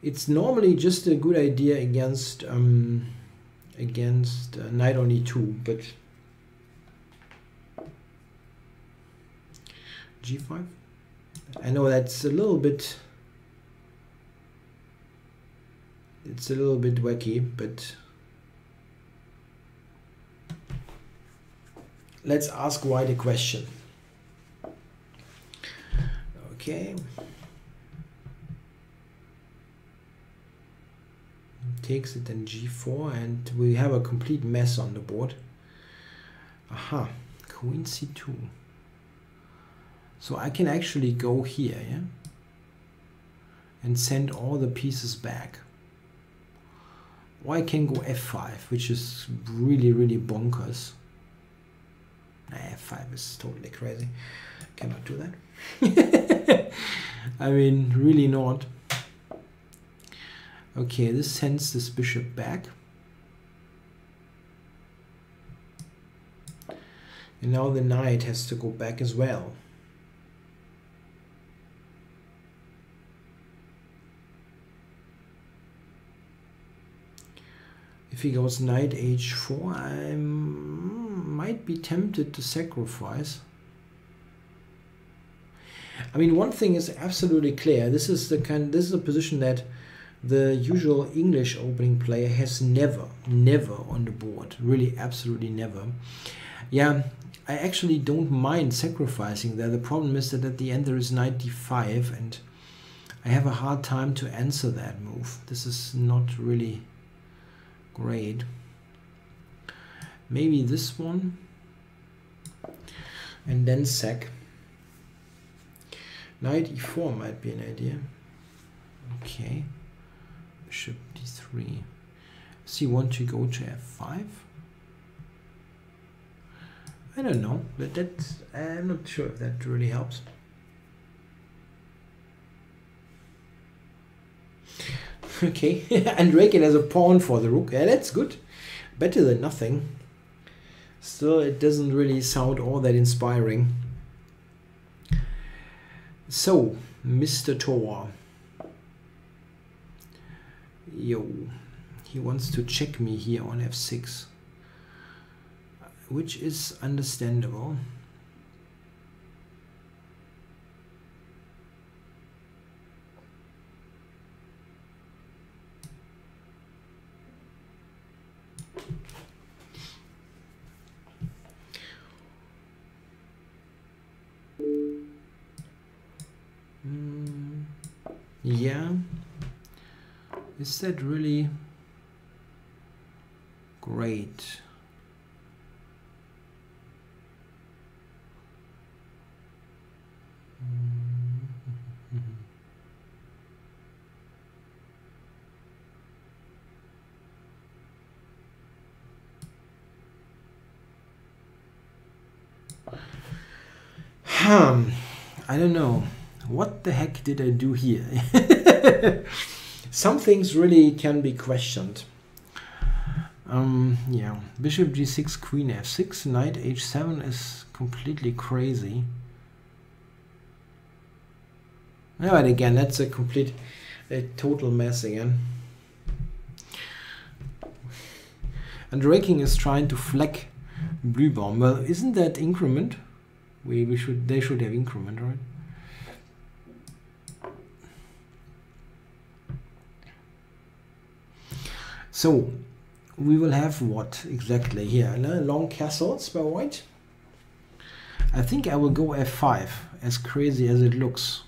it's normally just a good idea against knight on e2, but g5. I know that's a little bit. It's a little bit wacky, but let's ask White a question. Okay. Takes it in g4, and we have a complete mess on the board. Aha, queen c2. So I can actually go here, yeah, and send all the pieces back. Or I can go f5, which is really, really bonkers. F5 is totally crazy. Cannot do that. I mean, really not. Okay, this sends this bishop back. And now the knight has to go back as well. If he goes knight h4, I might be tempted to sacrifice. I mean, one thing is absolutely clear. This is a position that the usual English opening player has never on the board. Really, absolutely never. Yeah, I actually don't mind sacrificing there. The problem is that at the end there is knight d5, and I have a hard time to answer that move. This is not really great. Maybe this one, and then sack. Knight e4 might be an idea. Okay, bishop d3. Does he want to go to f5? I don't know, but I'm not sure if that really helps. Okay, and rake it as a pawn for the rook. Yeah, that's good. Better than nothing. Still, it doesn't really sound all that inspiring. So, Mr. Tor. Yo, he wants to check me here on f6, which is understandable. Yeah, is that really great? I don't know. What the heck did I do here? Some things really can be questioned. Yeah, bishop g6, queen f6, knight h7 is completely crazy. No, but again, that's a total mess again. And raking is trying to fleck Blühbaum. Well, isn't that increment? They should have increment, right? So we will have what exactly here? Long castles by white. I think I will go f5, as crazy as it looks.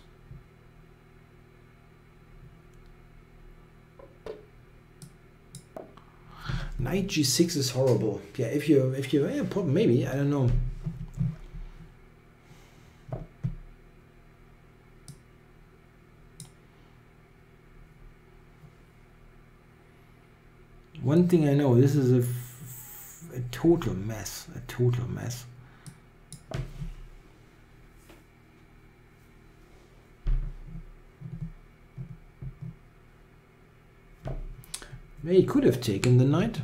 Knight g6 is horrible. Yeah, if you yeah, maybe, I don't know. One thing I know, this is a total mess, a total mess. He could have taken the knight.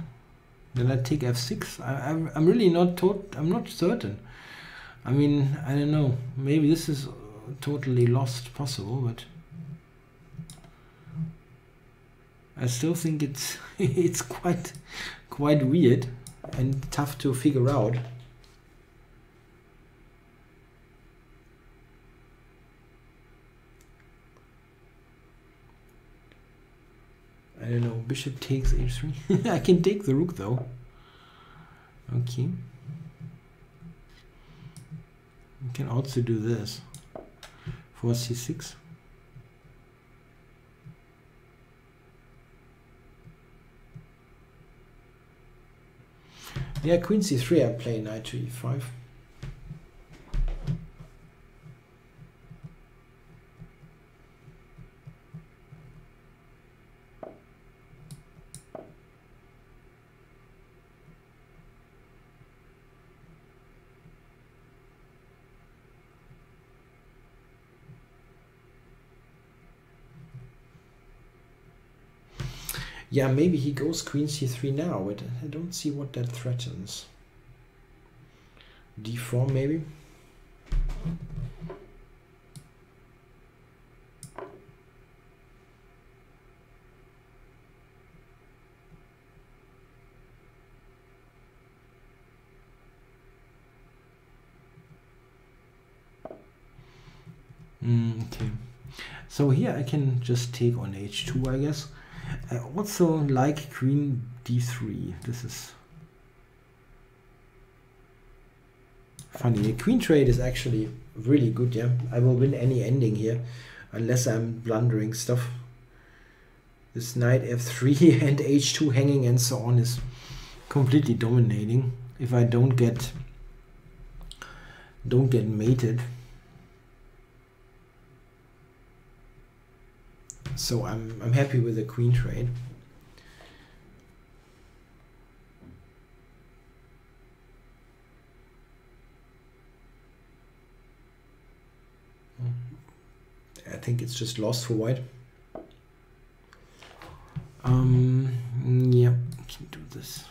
Then I take f6. I'm really not I'm not certain. I mean, I don't know. Maybe this is totally lost possible, but I still think it's it's quite weird and tough to figure out. I don't know, bishop takes h3. I can take the rook though. Okay. You can also do this. Force c6. Yeah, queen c3, I play knight to e5. Yeah, maybe he goes queen c3 now, but I don't see what that threatens. d4 maybe? Okay. So here I can just take on h2, I guess. I also like queen d3. This is funny. A queen trade is actually really good, yeah. I will win any ending here, unless I'm blundering stuff. This knight f3 and h2 hanging and so on is completely dominating. If I don't get mated. So I'm happy with the queen trade. I think it's just lost for white. Yeah, I can do this.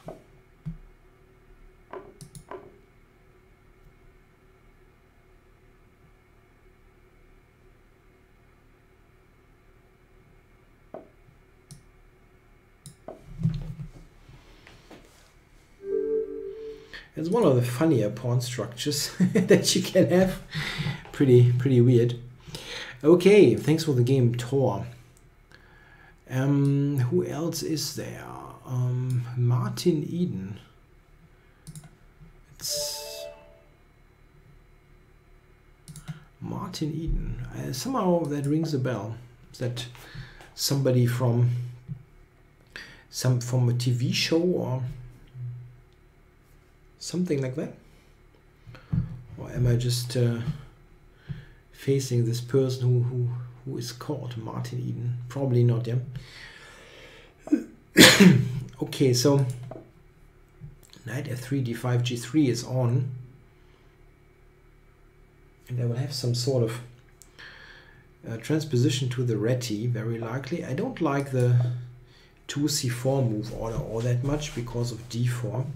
It's one of the funnier pawn structures that you can have. Pretty weird. Okay, thanks for the game, Tor. Who else is there? Martin Eden. It's Martin Eden. Somehow that rings a bell. Is that somebody from a TV show or something like that? Or am I just facing this person who is called Martin Eden? Probably not, yeah. Okay, so knight f3, d5, g3 is on, and I will have some sort of transposition to the reti, very likely. I don't like the 2c4 move order all that much because of d4.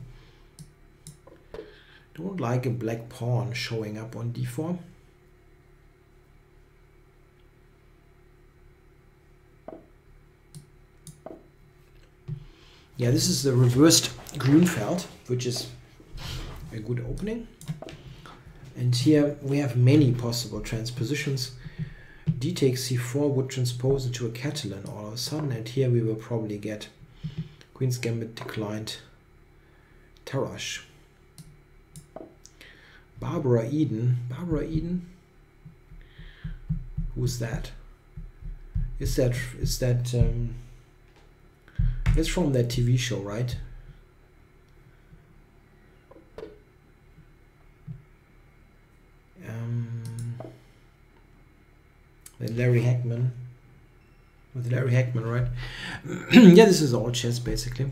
Don't like a black pawn showing up on d4. Yeah, this is the reversed Grunfeld, which is a good opening. And here we have many possible transpositions. D takes c4 would transpose into a Catalan all of a sudden, and here we will probably get Queen's Gambit declined Tarrasch. Barbara Eden. Barbara Eden? Who's that? Is that it's from that TV show, right? With Larry Hackman. With Larry Hackman, right? Yeah, this is all chess basically.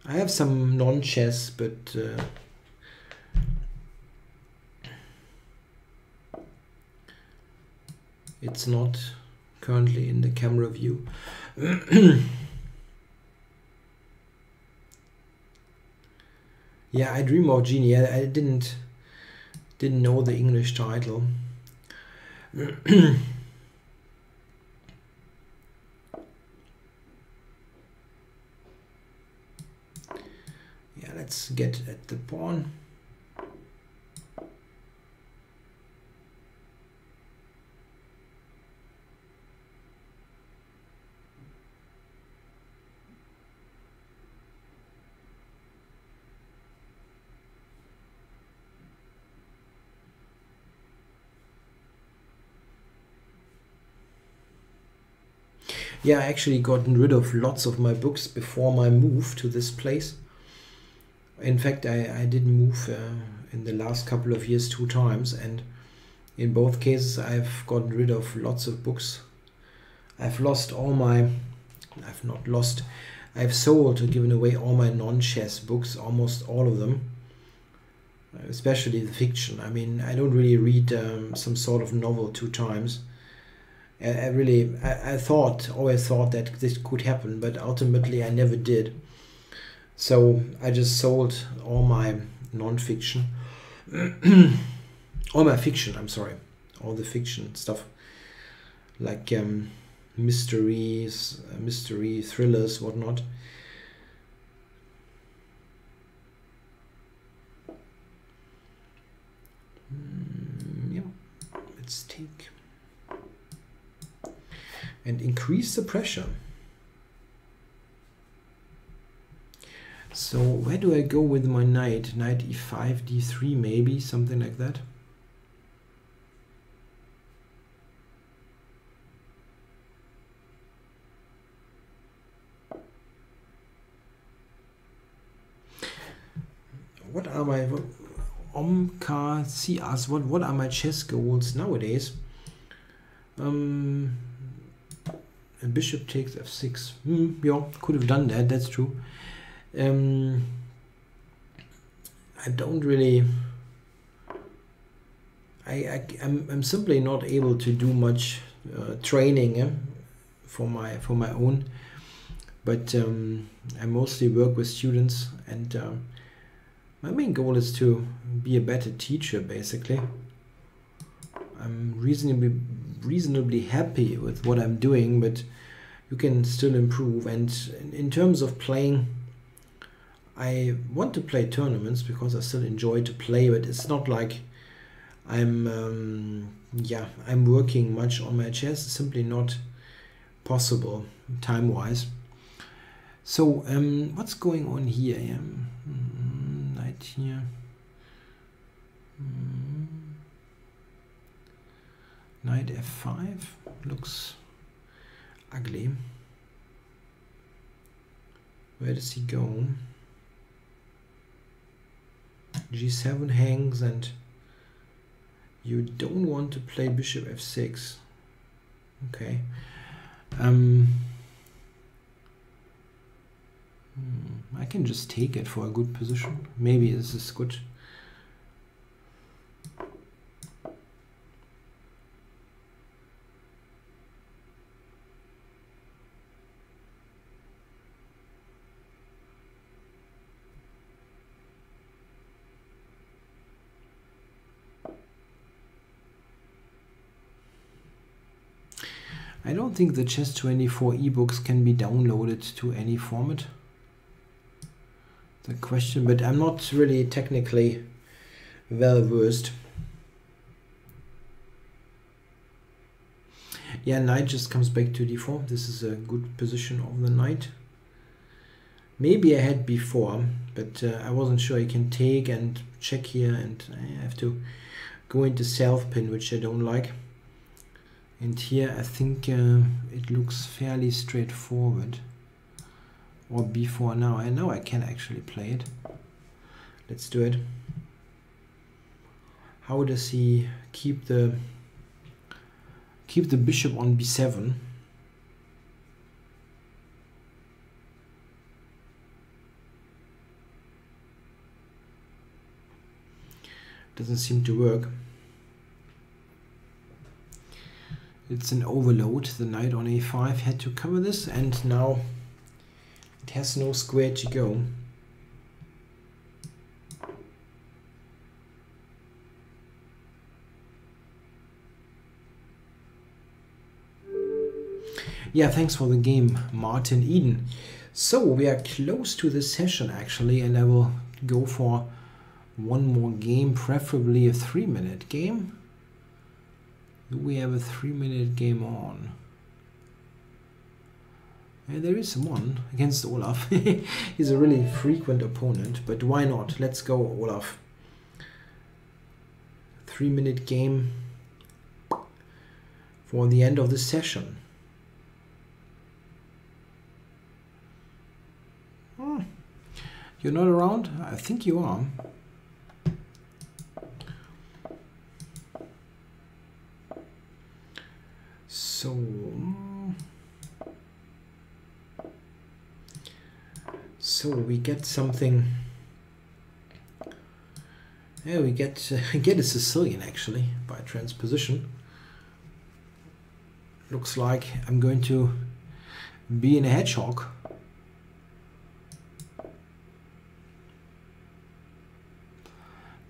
I have some non-chess, but it's not currently in the camera view. Yeah, I Dream of Genie. I didn't know the English title. Yeah, let's get at the pawn. Yeah, I actually gotten rid of lots of my books before my move to this place. In fact, I did move in the last couple of years 2 times, and in both cases I've gotten rid of lots of books. I've lost all my... I've not lost. I've sold or given away all my non-chess books, almost all of them. Especially the fiction. I mean, I don't really read some sort of novel 2 times. I always thought that this could happen, but ultimately I never did. So I just sold all my non-fiction, all my fiction, I'm sorry, all the fiction stuff, like mysteries, mystery thrillers, whatnot. Yeah, let's take and increase the pressure. So where do I go with my knight? Knight e5, d3 maybe, something like that. What are my Omkar C asks, what are my chess goals nowadays? A bishop takes f6. Yeah, could have done that, that's true. I don't really... I'm simply not able to do much training for my own, but I mostly work with students, and my main goal is to be a better teacher basically. I'm reasonably happy with what I'm doing, but you can still improve. And in terms of playing, I want to play tournaments because I still enjoy to play, but it's not like I'm working much on my chess. It's simply not possible time-wise. So what's going on here? Knight here. Knight f5 looks ugly. Where does he go? g7 hangs, and you don't want to play bishop f6. Okay. I can just take it for a good position. Maybe this is good. I don't think the Chess24 ebooks can be downloaded to any format. The question, but I'm not really technically well versed. Yeah, knight just comes back to d4. This is a good position of the knight. Maybe I had before, but I wasn't sure. I can take and check here, and I have to go into self-pin, which I don't like. And here I think it looks fairly straightforward. Or b4 now. I know I can actually play it. Let's do it. How does he keep the keep the bishop on b7. Doesn't seem to work. It's an overload. The knight on a5 had to cover this, and now it has no square to go. Yeah, thanks for the game, Martin Eden. So we are close to the session actually, and I will go for one more game, preferably a 3-minute game. Do we have a 3-minute game on? Yeah, there is one against Olaf. He's a really frequent opponent, but why not? Let's go, Olaf. 3-minute game for the end of the session. You're not around? I think you are. So we get something. Yeah, we get a Sicilian actually by transposition. Looks like I'm going to be in a hedgehog.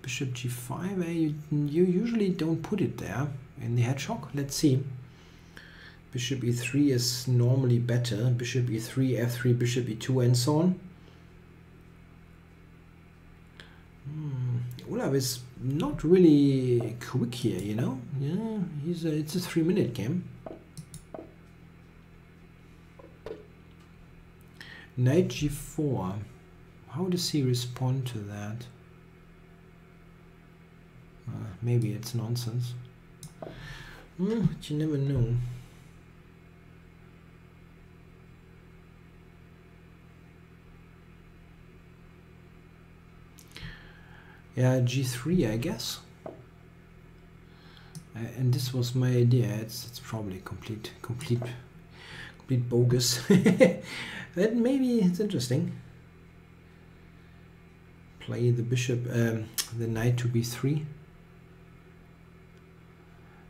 Bishop g5. You usually don't put it there in the hedgehog. Let's see. Bishop e3 is normally better. Bishop e3, f3, bishop e2, and so on. Olaf is not really quick here, you know. Yeah, it's a 3-minute game. Knight g4. How does he respond to that? Maybe it's nonsense. But you never know. Yeah, g3, I guess. And this was my idea. It's probably complete bogus. But maybe it's interesting. Play the bishop, the knight to b3.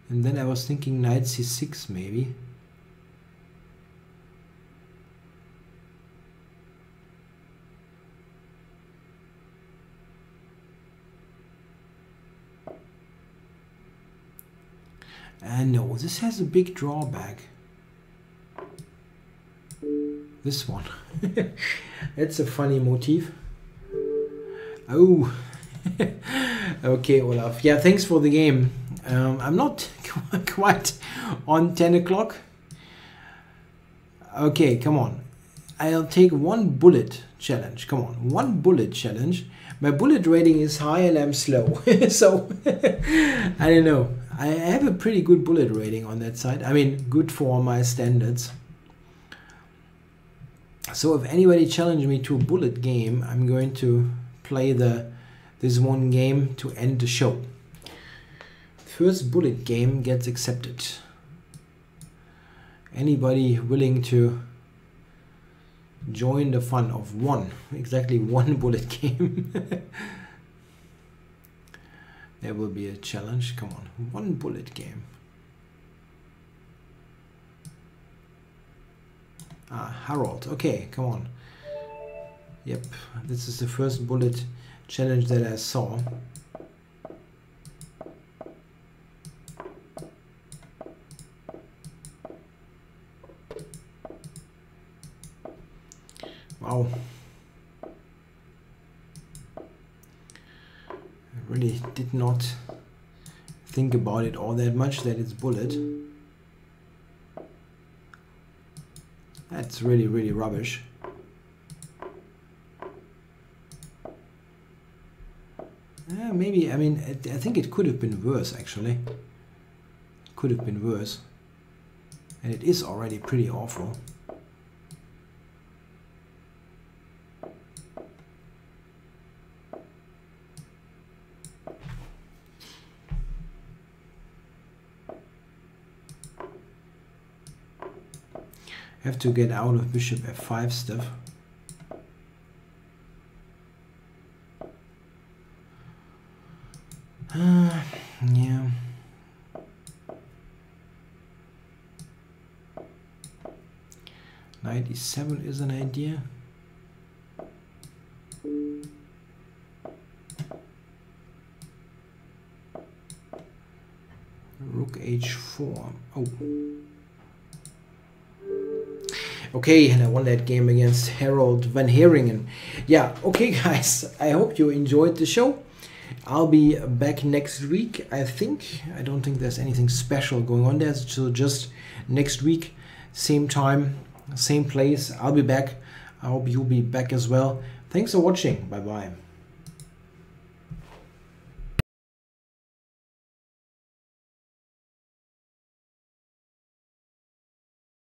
And then I was thinking knight c6 maybe. No, this has a big drawback. This one. That's a funny motif. Oh. Okay, Olaf. Yeah, thanks for the game. I'm not quite on 10 o'clock. Okay, come on. I'll take one bullet challenge. Come on, one bullet challenge. My bullet rating is high and I'm slow. So, I don't know. I have a pretty good bullet rating on that side. I mean, good for my standards. So if anybody challenges me to a bullet game, I'm going to play this one game to end the show. First bullet game gets accepted. Anybody willing to join the fun of exactly one bullet game? There will be a challenge. Come on, one bullet game. Harold. Okay, come on. Yep, this is the first bullet challenge that I saw. Wow. I really did not think about it all that much that it's bullet. That's really, really rubbish. Maybe, I mean, I think it could have been worse actually. Could have been worse. And it is already pretty awful. Have to get out of bishop f5 stuff. Yeah. Knight e7 is an idea. Rook h4. Oh. Okay, and I won that game against Harold Van Heringen. Yeah, okay guys, I hope you enjoyed the show. I'll be back next week, I think. I don't think there's anything special going on there, so just next week, same time, same place, I'll be back. I hope you'll be back as well. Thanks for watching. Bye-bye.